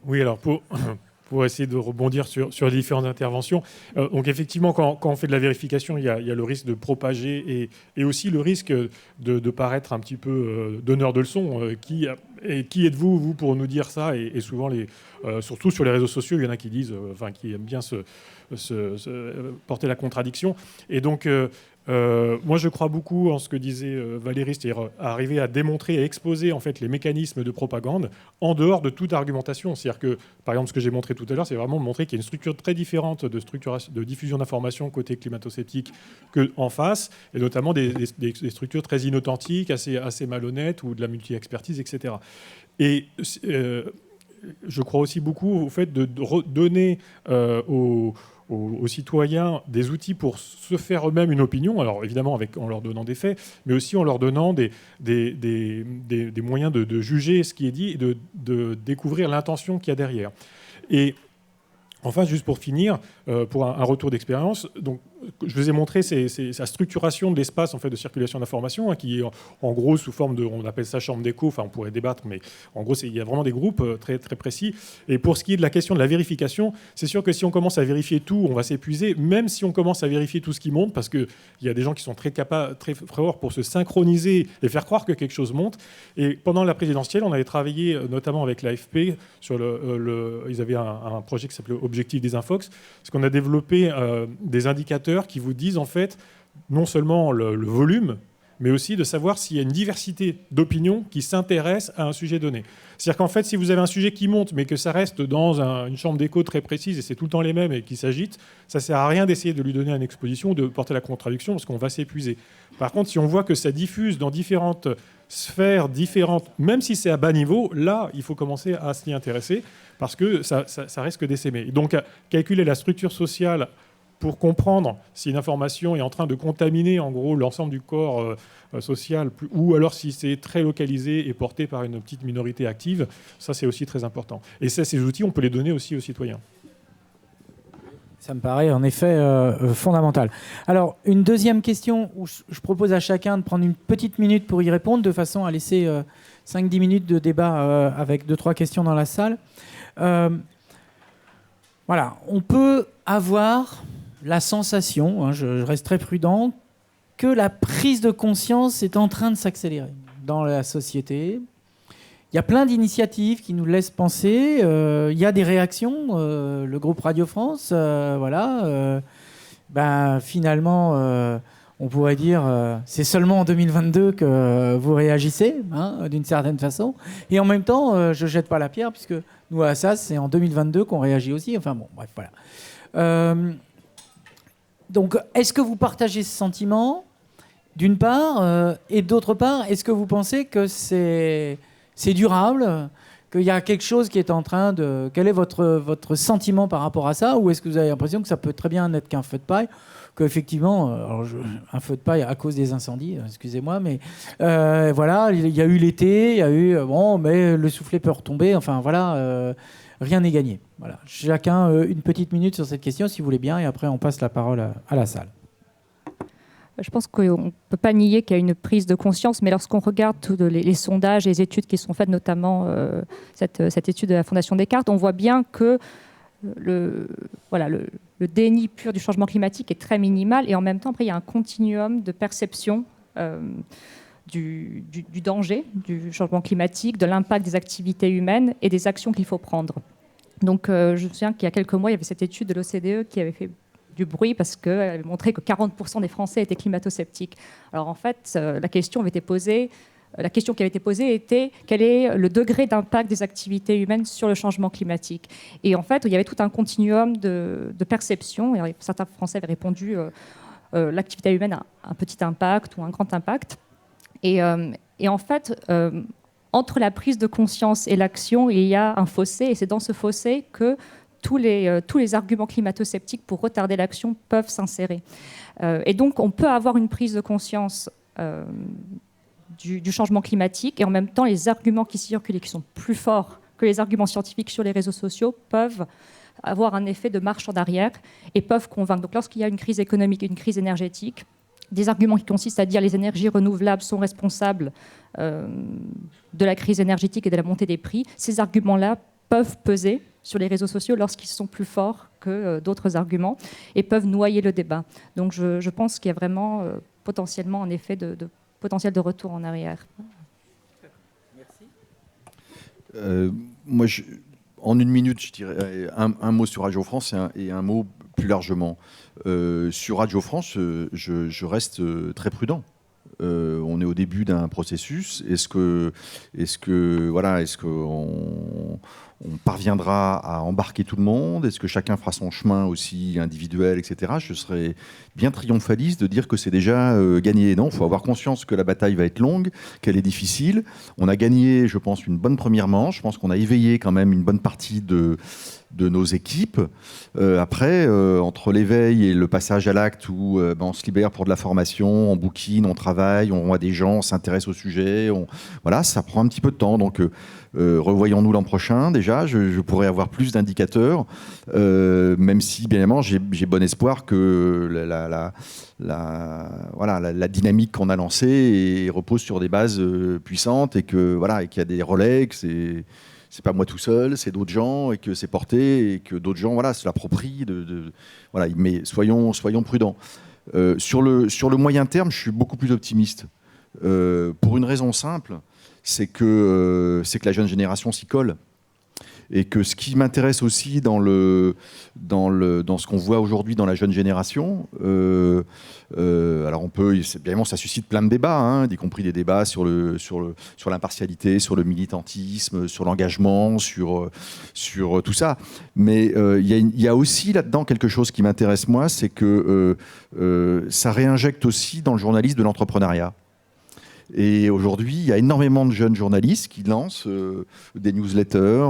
Oui, alors pour essayer de rebondir sur les différentes interventions, donc effectivement, quand on fait de la vérification, il y a le risque de propager et aussi le risque de paraître un petit peu donneur de leçons. Qui êtes-vous, vous, pour nous dire ça? Et souvent, surtout sur les réseaux sociaux, il y en a qui disent, qui aiment bien porter la contradiction. Et donc, moi, je crois beaucoup en ce que disait Valérie, c'est-à-dire arriver à démontrer et exposer en fait les mécanismes de propagande en dehors de toute argumentation. C'est-à-dire que, par exemple, ce que j'ai montré tout à l'heure, c'est vraiment montrer qu'il y a une structure très différente de diffusion d'informations côté climato-sceptique qu'en face, et notamment des structures très inauthentiques, assez malhonnêtes, ou de la multi-expertise, etc. Et je crois aussi beaucoup au fait de donner aux citoyens des outils pour se faire eux-mêmes une opinion, alors évidemment en leur donnant des faits, mais aussi en leur donnant des moyens de juger ce qui est dit et de découvrir l'intention qu'il y a derrière. Et enfin, juste pour finir, pour un retour d'expérience, donc je vous ai montré sa structuration de l'espace en fait, de circulation d'informations, hein, qui est en gros sous forme de, on appelle ça chambre d'écho, enfin on pourrait débattre, mais en gros il y a vraiment des groupes très, très précis. Et pour ce qui est de la question de la vérification, c'est sûr que si on commence à vérifier tout, on va s'épuiser, même si on commence à vérifier tout ce qui monte, parce qu'il y a des gens qui sont très forts pour se synchroniser et faire croire que quelque chose monte. Et pendant la présidentielle, on avait travaillé notamment avec l'AFP, sur ils avaient un projet qui s'appelait Objectif des Infox, parce qu'on a développé des indicateurs qui vous disent en fait non seulement le volume, mais aussi de savoir s'il y a une diversité d'opinions qui s'intéressent à un sujet donné. C'est-à-dire qu'en fait, si vous avez un sujet qui monte, mais que ça reste dans une chambre d'écho très précise, et c'est tout le temps les mêmes et qui s'agitent, ça ne sert à rien d'essayer de lui donner une exposition ou de porter la contradiction, parce qu'on va s'épuiser. Par contre, si on voit que ça diffuse dans différentes sphères différentes, même si c'est à bas niveau, là, il faut commencer à s'y intéresser, parce que ça risque d'essaimer. Donc, calculer la structure sociale pour comprendre si une information est en train de contaminer en gros l'ensemble du corps social, ou alors si c'est très localisé et porté par une petite minorité active, ça c'est aussi très important. Et ces outils, on peut les donner aussi aux citoyens. Ça me paraît en effet fondamental. Alors, une deuxième question où je propose à chacun de prendre une petite minute pour y répondre, de façon à laisser 5-10 minutes de débat avec 2-3 questions dans la salle. Voilà, on peut avoir la sensation, hein, je reste très prudent, que la prise de conscience est en train de s'accélérer dans la société. Il y a plein d'initiatives qui nous laissent penser. Il y a des réactions. Le groupe Radio France, finalement, on pourrait dire c'est seulement en 2022 que vous réagissez, hein, d'une certaine façon. Et en même temps, je ne jette pas la pierre, puisque nous, à Assas, c'est en 2022 qu'on réagit aussi. Enfin bon, bref, voilà. Donc, est-ce que vous partagez ce sentiment, d'une part, et d'autre part, est-ce que vous pensez que c'est durable, qu'il y a quelque chose qui est en train de... Quel est votre sentiment par rapport à ça? Ou est-ce que vous avez l'impression que ça peut très bien n'être qu'un feu de paille, qu'effectivement, un feu de paille à cause des incendies, excusez-moi, mais voilà, il y a eu l'été, il y a eu... Bon, mais le soufflet peut retomber, enfin voilà... rien n'est gagné. Voilà. Chacun une petite minute sur cette question, si vous voulez bien, et après on passe la parole à la salle. Je pense qu'on ne peut pas nier qu'il y a une prise de conscience, mais lorsqu'on regarde tous les sondages et les études qui sont faites, notamment cette étude de la Fondation Descartes, on voit bien que le déni pur du changement climatique est très minimal, et en même temps, après, il y a un continuum de perception du danger du changement climatique, de l'impact des activités humaines et des actions qu'il faut prendre. Donc, je me souviens qu'il y a quelques mois, il y avait cette étude de l'OCDE qui avait fait du bruit parce qu'elle avait montré que 40% des Français étaient climato-sceptiques. Alors, en fait, la question avait été posée la question qui avait été posée était quel est le degré d'impact des activités humaines sur le changement climatique. Et en fait, il y avait tout un continuum de perception. Et certains Français avaient répondu l'activité humaine a un petit impact ou un grand impact. Et en fait, entre la prise de conscience et l'action, il y a un fossé. Et c'est dans ce fossé que tous les arguments climato-sceptiques pour retarder l'action peuvent s'insérer. Et donc, on peut avoir une prise de conscience du changement climatique et en même temps, les arguments qui circulent et qui sont plus forts que les arguments scientifiques sur les réseaux sociaux peuvent avoir un effet de marche en arrière et peuvent convaincre. Donc, lorsqu'il y a une crise économique, une crise énergétique, des arguments qui consistent à dire les énergies renouvelables sont responsables de la crise énergétique et de la montée des prix, ces arguments-là peuvent peser sur les réseaux sociaux lorsqu'ils sont plus forts que d'autres arguments et peuvent noyer le débat. Donc je pense qu'il y a vraiment potentiellement un effet de potentiel de retour en arrière. Merci. Moi, en une minute, je dirais un mot sur Radio France et un mot plus largement. Sur Radio France, je reste très prudent. On est au début d'un processus. Est-ce qu'on parviendra à embarquer tout le monde? Est-ce que chacun fera son chemin aussi individuel, etc. Je serais bien triomphaliste de dire que c'est déjà gagné. Non, il faut avoir conscience que la bataille va être longue, qu'elle est difficile. On a gagné, je pense, une bonne première manche. Je pense qu'on a éveillé quand même une bonne partie de nos équipes. Après, entre l'éveil et le passage à l'acte où on se libère pour de la formation, on bouquine, on travaille, on voit des gens, on s'intéresse au sujet. Voilà, ça prend un petit peu de temps. Donc, revoyons-nous l'an prochain. Déjà, je pourrais avoir plus d'indicateurs, même si, bien évidemment, j'ai bon espoir que la dynamique qu'on a lancée repose sur des bases puissantes et qu'il y a des relais, que c'est pas moi tout seul, c'est d'autres gens et que c'est porté et que d'autres gens se l'approprient. Mais soyons prudents. Sur le moyen terme, je suis beaucoup plus optimiste. Pour une raison simple, c'est que la jeune génération s'y colle. Et que ce qui m'intéresse aussi dans ce qu'on voit aujourd'hui dans la jeune génération, alors évidemment ça suscite plein de débats, y compris des débats sur l'impartialité, sur le militantisme, sur l'engagement, sur tout ça. Mais il y a aussi là-dedans quelque chose qui m'intéresse moi, c'est que ça réinjecte aussi dans le journalisme de l'entrepreneuriat. Et aujourd'hui, il y a énormément de jeunes journalistes qui lancent des newsletters,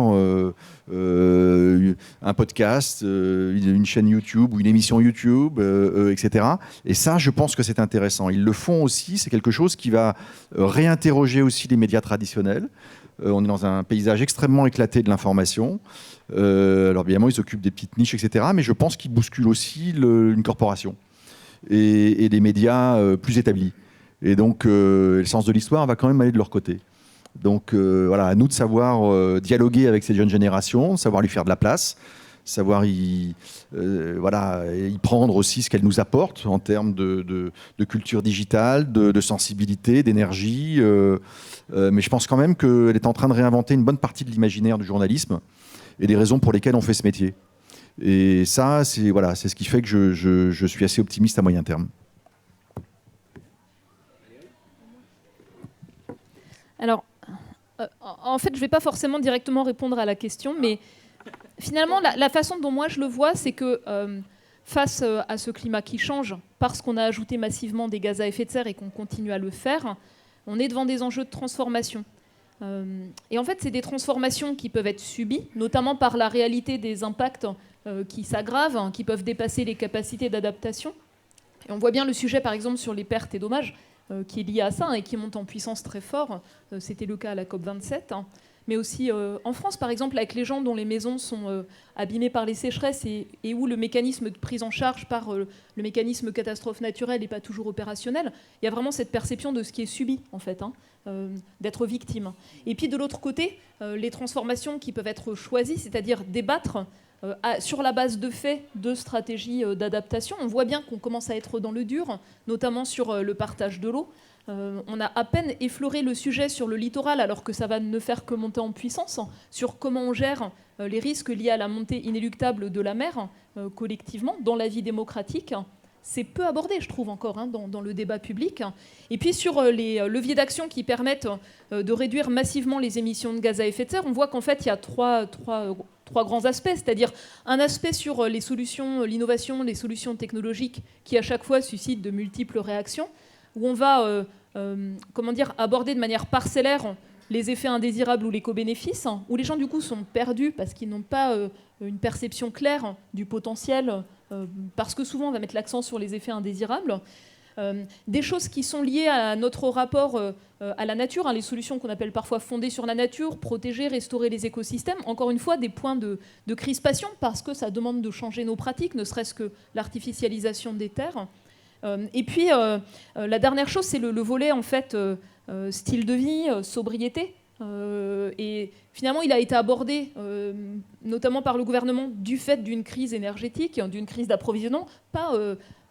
un podcast, une chaîne YouTube ou une émission YouTube, etc. Et ça, je pense que c'est intéressant. Ils le font aussi, c'est quelque chose qui va réinterroger aussi les médias traditionnels. On est dans un paysage extrêmement éclaté de l'information. Alors évidemment, ils s'occupent des petites niches, etc. Mais je pense qu'ils bousculent aussi une corporation et des médias plus établis. Et donc, le sens de l'histoire va quand même aller de leur côté. Donc, à nous de savoir dialoguer avec ces jeunes générations, savoir lui faire de la place, savoir y prendre aussi ce qu'elles nous apportent en termes de culture digitale, de sensibilité, d'énergie. Mais je pense quand même qu'elle est en train de réinventer une bonne partie de l'imaginaire du journalisme et des raisons pour lesquelles on fait ce métier. Et ça, c'est ce qui fait que je suis assez optimiste à moyen terme. Alors, en fait, je ne vais pas forcément directement répondre à la question, mais finalement, la façon dont moi je le vois, c'est que face à ce climat qui change, parce qu'on a ajouté massivement des gaz à effet de serre et qu'on continue à le faire, on est devant des enjeux de transformation. Et en fait, c'est des transformations qui peuvent être subies, notamment par la réalité des impacts qui s'aggravent, qui peuvent dépasser les capacités d'adaptation. Et on voit bien le sujet, par exemple, sur les pertes et dommages, qui est lié à ça et qui monte en puissance très fort. C'était le cas à la COP27. Mais aussi en France, par exemple, avec les gens dont les maisons sont abîmées par les sécheresses et où le mécanisme de prise en charge par le mécanisme catastrophe naturelle n'est pas toujours opérationnel, il y a vraiment cette perception de ce qui est subi, en fait, d'être victime. Et puis de l'autre côté, les transformations qui peuvent être choisies, c'est-à-dire débattre sur la base de faits, de stratégies d'adaptation. On voit bien qu'on commence à être dans le dur, notamment sur le partage de l'eau. On a à peine effleuré le sujet sur le littoral, alors que ça va ne faire que monter en puissance, sur comment on gère les risques liés à la montée inéluctable de la mer collectivement dans la vie démocratique. c'est peu abordé, je trouve, encore dans le débat public. Et puis sur les leviers d'action qui permettent de réduire massivement les émissions de gaz à effet de serre, on voit qu'en fait, il y a trois grands aspects, c'est-à-dire un aspect sur les solutions, l'innovation, les solutions technologiques qui à chaque fois suscitent de multiples réactions, où on va aborder de manière parcellaire les effets indésirables ou l'éco-bénéfice, où les gens du coup sont perdus parce qu'ils n'ont pas une perception claire du potentiel, parce que souvent on va mettre l'accent sur les effets indésirables. Des choses qui sont liées à notre rapport à la nature, les solutions qu'on appelle parfois fondées sur la nature, protéger, restaurer les écosystèmes. Encore une fois, des points de crispation parce que ça demande de changer nos pratiques, ne serait-ce que l'artificialisation des terres. Et puis, la dernière chose, c'est le volet en fait style de vie, sobriété. Et finalement, il a été abordé notamment par le gouvernement du fait d'une crise énergétique, d'une crise d'approvisionnement, pas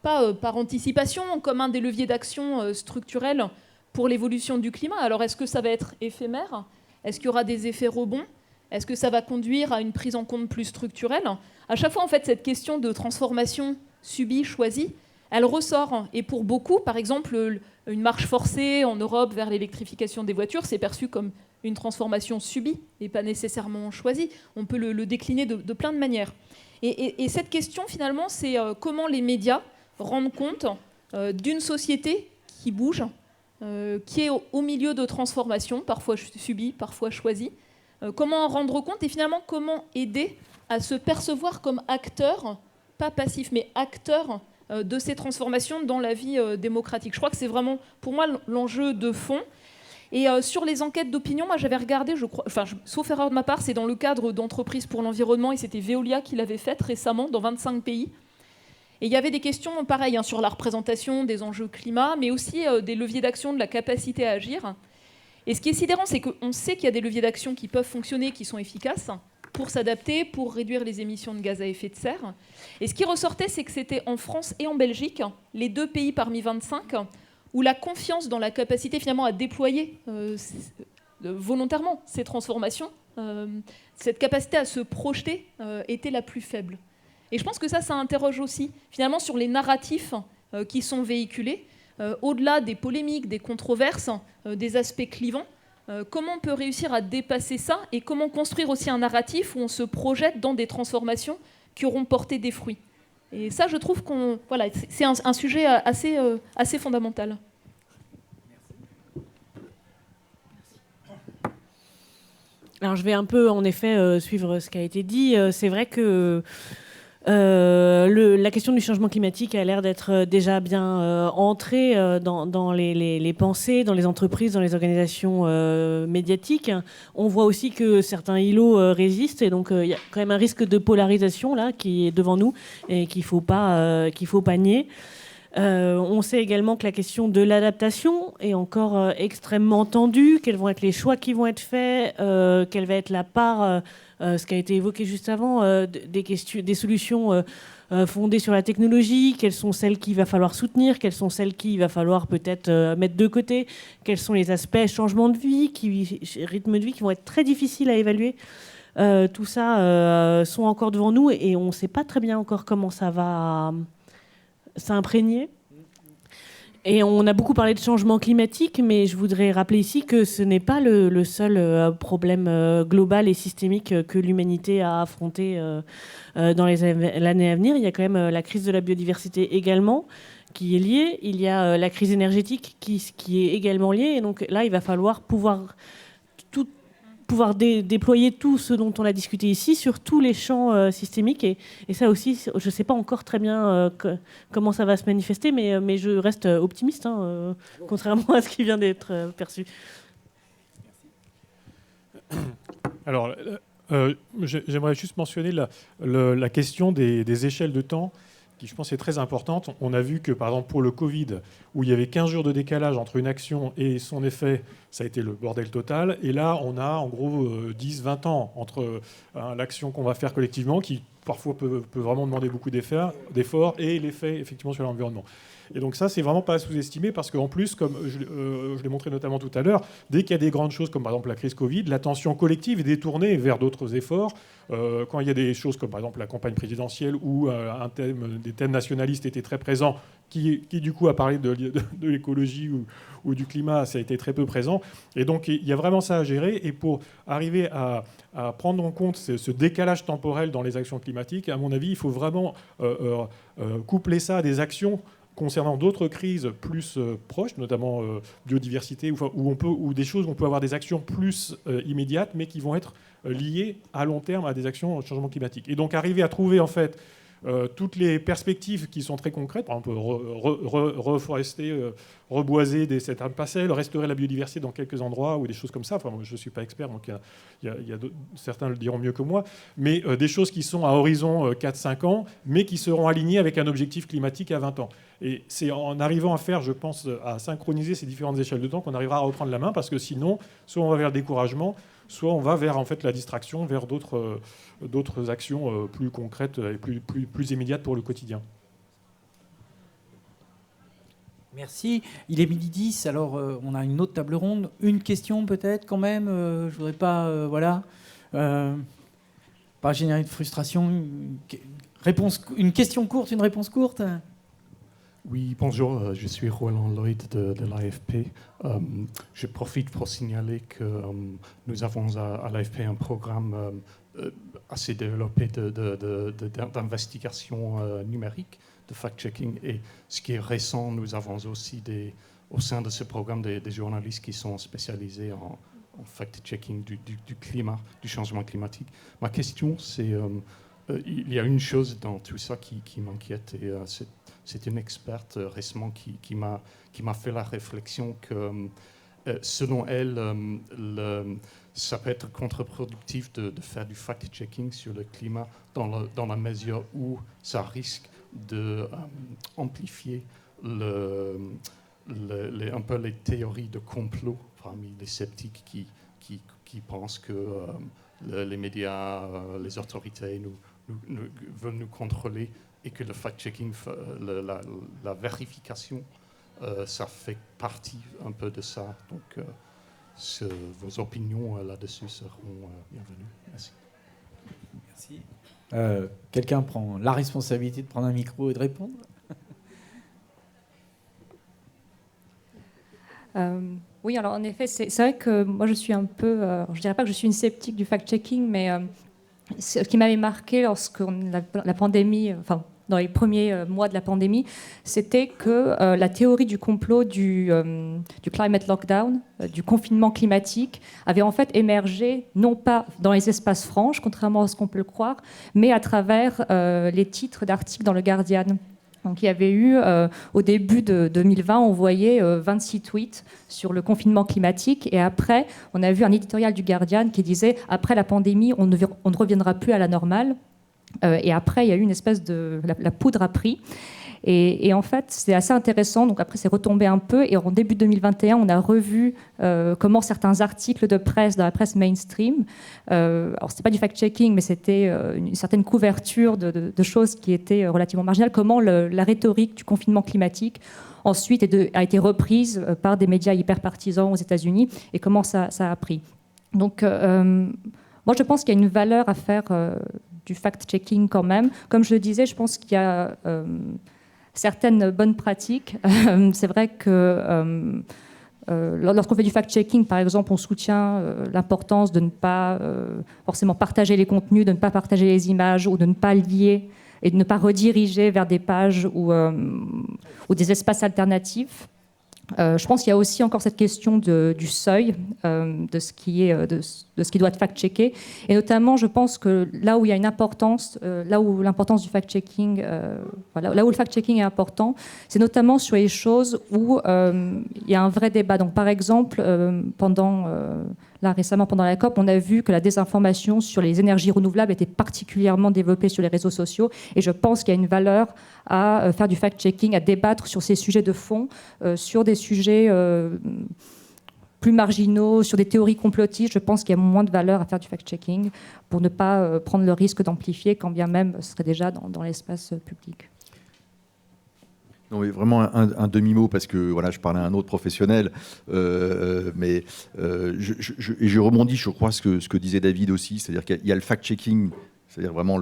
par anticipation, comme un des leviers d'action structurels pour l'évolution du climat. Alors, est-ce que ça va être éphémère ? Est-ce qu'il y aura des effets rebonds ? Est-ce que ça va conduire à une prise en compte plus structurelle ? À chaque fois, en fait, cette question de transformation subie, choisie, elle ressort. Et pour beaucoup, par exemple, une marche forcée en Europe vers l'électrification des voitures, c'est perçu comme une transformation subie et pas nécessairement choisie. On peut le décliner de plein de manières. Et cette question, finalement, c'est comment les médias rendent compte d'une société qui bouge, qui est au milieu de transformations, parfois subies, parfois choisies. Comment en rendre compte et finalement comment aider à se percevoir comme acteur, pas passif, mais acteur de ces transformations dans la vie démocratique. Je crois que c'est vraiment, pour moi, l'enjeu de fond. Et sur les enquêtes d'opinion, moi j'avais regardé, je crois, sauf erreur de ma part, c'est dans le cadre d'Entreprises pour l'environnement, et c'était Veolia qui l'avait faite récemment dans 25 pays. Et il y avait des questions pareilles sur la représentation des enjeux climat, mais aussi des leviers d'action, de la capacité à agir. Et ce qui est sidérant, c'est qu'on sait qu'il y a des leviers d'action qui peuvent fonctionner, qui sont efficaces pour s'adapter, pour réduire les émissions de gaz à effet de serre. Et ce qui ressortait, c'est que c'était en France et en Belgique, les 2 pays parmi 25, où la confiance dans la capacité finalement à déployer volontairement ces transformations, cette capacité à se projeter était la plus faible. Et je pense que ça interroge aussi finalement sur les narratifs qui sont véhiculés, au-delà des polémiques, des controverses, des aspects clivants. Comment on peut réussir à dépasser ça et comment construire aussi un narratif où on se projette dans des transformations qui auront porté des fruits. Et ça, je trouve c'est un sujet assez fondamental. Alors, je vais un peu, en effet, suivre ce qui a été dit. C'est vrai que la question du changement climatique a l'air d'être déjà bien entrée dans les pensées, dans les entreprises, dans les organisations médiatiques. On voit aussi que certains îlots résistent, et donc il y a quand même un risque de polarisation là qui est devant nous et qu'il faut pas nier. On sait également que la question de l'adaptation est encore extrêmement tendue. Quels vont être les choix qui vont être faits, quelle va être la part, ce qui a été évoqué juste avant, des solutions fondées sur la technologie, quelles sont celles qu'il va falloir soutenir, quelles sont celles qu'il va falloir peut-être mettre de côté, quels sont les aspects changement de vie, rythme de vie qui vont être très difficiles à évaluer. Tout ça sont encore devant nous et on ne sait pas très bien encore comment ça va s'imprégner. Et on a beaucoup parlé de changement climatique, mais je voudrais rappeler ici que ce n'est pas le seul problème global et systémique que l'humanité a affronté dans l'année à venir. Il y a quand même la crise de la biodiversité également, qui est liée. Il y a la crise énergétique qui est également liée. Et donc là, il va falloir pouvoir déployer tout ce dont on a discuté ici sur tous les champs systémiques. Et ça aussi, je ne sais pas encore très bien comment ça va se manifester, mais je reste optimiste, contrairement à ce qui vient d'être perçu. Alors, j'aimerais juste mentionner la question des échelles de temps, qui je pense est très importante. On a vu que, par exemple, pour le Covid, où il y avait 15 jours de décalage entre une action et son effet, ça a été le bordel total. Et là, on a en gros 10-20 ans entre l'action qu'on va faire collectivement, qui parfois peut vraiment demander beaucoup d'efforts, et l'effet effectivement sur l'environnement. Et donc ça, c'est vraiment pas à sous-estimer, parce qu'en plus, comme je l'ai montré notamment tout à l'heure, dès qu'il y a des grandes choses, comme par exemple la crise Covid, l'attention collective est détournée vers d'autres efforts. quand il y a des choses comme par exemple la campagne présidentielle où des thèmes nationalistes étaient très présents, qui du coup a parlé de l'écologie ou du climat, ça a été très peu présent. Et donc il y a vraiment ça à gérer. Et pour arriver à prendre en compte ce décalage temporel dans les actions climatiques, à mon avis, il faut vraiment coupler ça à des actions concernant d'autres crises plus proches, notamment biodiversité, ou des choses où on peut avoir des actions plus immédiates, mais qui vont être liées à long terme à des actions en changement climatique. Et donc arriver à trouver en fait toutes les perspectives qui sont très concrètes, par exemple reforester, reboiser certaines parcelles, restaurer la biodiversité dans quelques endroits ou des choses comme ça. Enfin, moi, je ne suis pas expert, donc certains le diront mieux que moi, mais des choses qui sont à horizon 4-5 ans, mais qui seront alignées avec un objectif climatique à 20 ans. Et c'est en arrivant à faire, je pense, à synchroniser ces différentes échelles de temps qu'on arrivera à reprendre la main, parce que sinon, soit on va vers le découragement, soit on va vers en fait, la distraction, vers d'autres actions plus concrètes et plus immédiates pour le quotidien. Merci. Il est 12h10, alors on a une autre table ronde. Une question peut-être quand même. Je ne voudrais pas, pas générer de frustration. Une question courte, une réponse courte. Oui, bonjour, je suis Roland Lloyd de l'AFP. Je profite pour signaler que nous avons à l'AFP un programme assez développé d'investigation numérique, de fact-checking. Et ce qui est récent, nous avons aussi au sein de ce programme des journalistes qui sont spécialisés en fact-checking du climat, du changement climatique. Ma question, c'est il y a une chose dans tout ça qui m'inquiète, et c'est une experte récemment qui m'a fait la réflexion que, selon elle, ça peut être contre-productif de faire du fact-checking sur le climat dans la mesure où ça risque d'amplifier un peu les théories de complot parmi les sceptiques qui pensent que les médias, les autorités veulent nous contrôler, et que le fact-checking, la vérification, ça fait partie un peu de ça. Donc, vos opinions là-dessus seront bienvenues. Merci. Merci. Quelqu'un prend la responsabilité de prendre un micro et de répondre ? Oui, alors en effet, c'est vrai que moi je suis un peu, je ne dirais pas que je suis une sceptique du fact-checking, mais ce qui m'avait marqué lorsque la pandémie, enfin dans les premiers mois de la pandémie, c'était que la théorie du complot du climate lockdown, du confinement climatique, avait en fait émergé, non pas dans les espaces franches, contrairement à ce qu'on peut le croire, mais à travers les titres d'articles dans le Guardian. Donc il y avait eu, au début de 2020, on voyait 26 tweets sur le confinement climatique, et après, on a vu un éditorial du Guardian qui disait « Après la pandémie, on ne reviendra plus à la normale ». Et après, il y a eu une espèce de... La poudre a pris. Et en fait, c'est assez intéressant. Donc après, c'est retombé un peu. Et en début 2021, on a revu comment certains articles de presse, dans la presse mainstream, alors c'était pas du fact-checking, mais c'était une certaine couverture de choses qui étaient relativement marginales, comment la rhétorique du confinement climatique ensuite a été reprise par des médias hyper partisans aux États-Unis, et comment ça a pris. Donc moi, je pense qu'il y a une valeur à faire du fact-checking quand même. Comme je le disais, je pense qu'il y a certaines bonnes pratiques. C'est vrai que lorsqu'on fait du fact-checking, par exemple, on soutient l'importance de ne pas forcément partager les contenus, de ne pas partager les images, ou de ne pas lier et de ne pas rediriger vers des pages ou des espaces alternatifs. Je pense qu'il y a aussi encore cette question du seuil, de ce qui doit être fact-checké. Et notamment, je pense que là où il y a une importance, là où l'importance du fact-checking, là où le fact-checking est important, c'est notamment sur les choses où il y a un vrai débat. Donc, par exemple, récemment, pendant la COP, on a vu que la désinformation sur les énergies renouvelables était particulièrement développée sur les réseaux sociaux. Et je pense qu'il y a une valeur à faire du fact-checking, à débattre sur ces sujets de fond, sur des sujets plus marginaux, sur des théories complotistes. Je pense qu'il y a moins de valeur à faire du fact-checking pour ne pas prendre le risque d'amplifier, quand bien même ce serait déjà dans l'espace public. Non, mais vraiment un demi-mot, parce que voilà, je parlais à un autre professionnel, mais je rebondis, je crois, ce que disait David aussi, c'est-à-dire qu'il y a le fact-checking, c'est-à-dire vraiment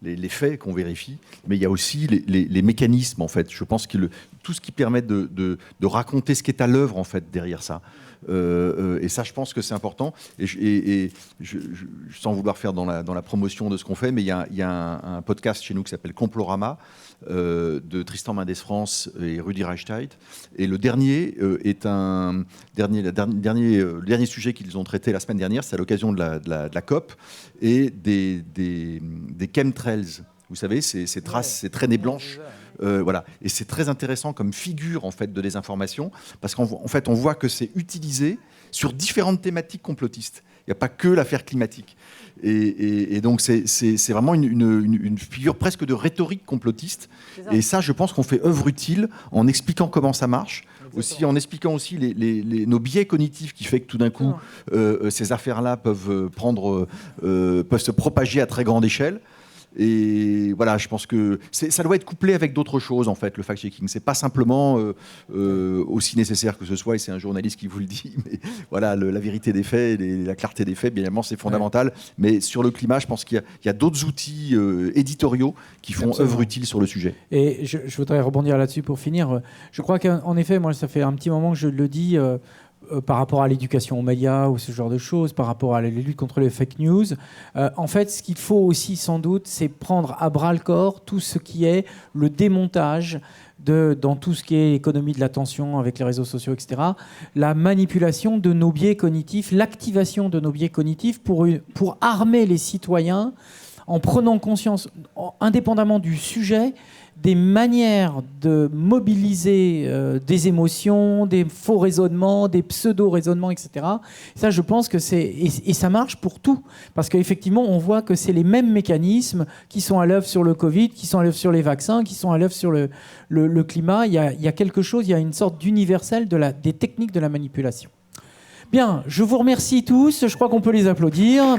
les faits qu'on vérifie, mais il y a aussi les mécanismes, en fait. Je pense que tout ce qui permet de raconter ce qui est à l'œuvre, en fait, derrière ça. Et ça, je pense que c'est important. Et sans vouloir faire dans la promotion de ce qu'on fait, mais il y a un podcast chez nous qui s'appelle Complorama, de Tristan Mendes France et Rudi Reichsteit. Et le dernier est le dernier sujet qu'ils ont traité la semaine dernière, c'est à l'occasion de la COP, et des chemtrails. Vous savez, ces traces, ces traînées blanches. Voilà. Et c'est très intéressant comme figure, en fait, de désinformation, parce qu'en fait, on voit que c'est utilisé sur différentes thématiques complotistes. Il n'y a pas que l'affaire climatique. Et donc, c'est vraiment une figure presque de rhétorique complotiste. Et ça, je pense qu'on fait œuvre utile en expliquant comment ça marche, aussi en expliquant aussi nos biais cognitifs qui fait que tout d'un coup, ces affaires-là peuvent se propager à très grande échelle. Et voilà, je pense que ça doit être couplé avec d'autres choses, en fait, le fact-checking. C'est pas simplement aussi nécessaire que ce soit, et c'est un journaliste qui vous le dit, mais voilà, la vérité des faits, la clarté des faits, bien évidemment, c'est fondamental. Ouais. Mais sur le climat, je pense qu'il y a d'autres outils éditoriaux qui font œuvre utile sur le sujet. Et je voudrais rebondir là-dessus pour finir. Je crois qu'en effet, moi, ça fait un petit moment que je le dis, par rapport à l'éducation aux médias ou ce genre de choses, par rapport à la lutte contre les fake news. En fait, ce qu'il faut aussi, sans doute, c'est prendre à bras-le-corps tout ce qui est le démontage dans tout ce qui est économie de l'attention avec les réseaux sociaux, etc., la manipulation de nos biais cognitifs, l'activation de nos biais cognitifs pour armer les citoyens en prenant conscience, indépendamment du sujet, des manières de mobiliser des émotions, des faux raisonnements, des pseudo-raisonnements, etc. Ça, je pense que et ça marche pour tout. Parce qu'effectivement, on voit que c'est les mêmes mécanismes qui sont à l'œuvre sur le Covid, qui sont à l'œuvre sur les vaccins, qui sont à l'œuvre sur le climat. Il y a quelque chose, il y a une sorte d'universel des techniques de la manipulation. Bien, je vous remercie tous. Je crois qu'on peut les applaudir.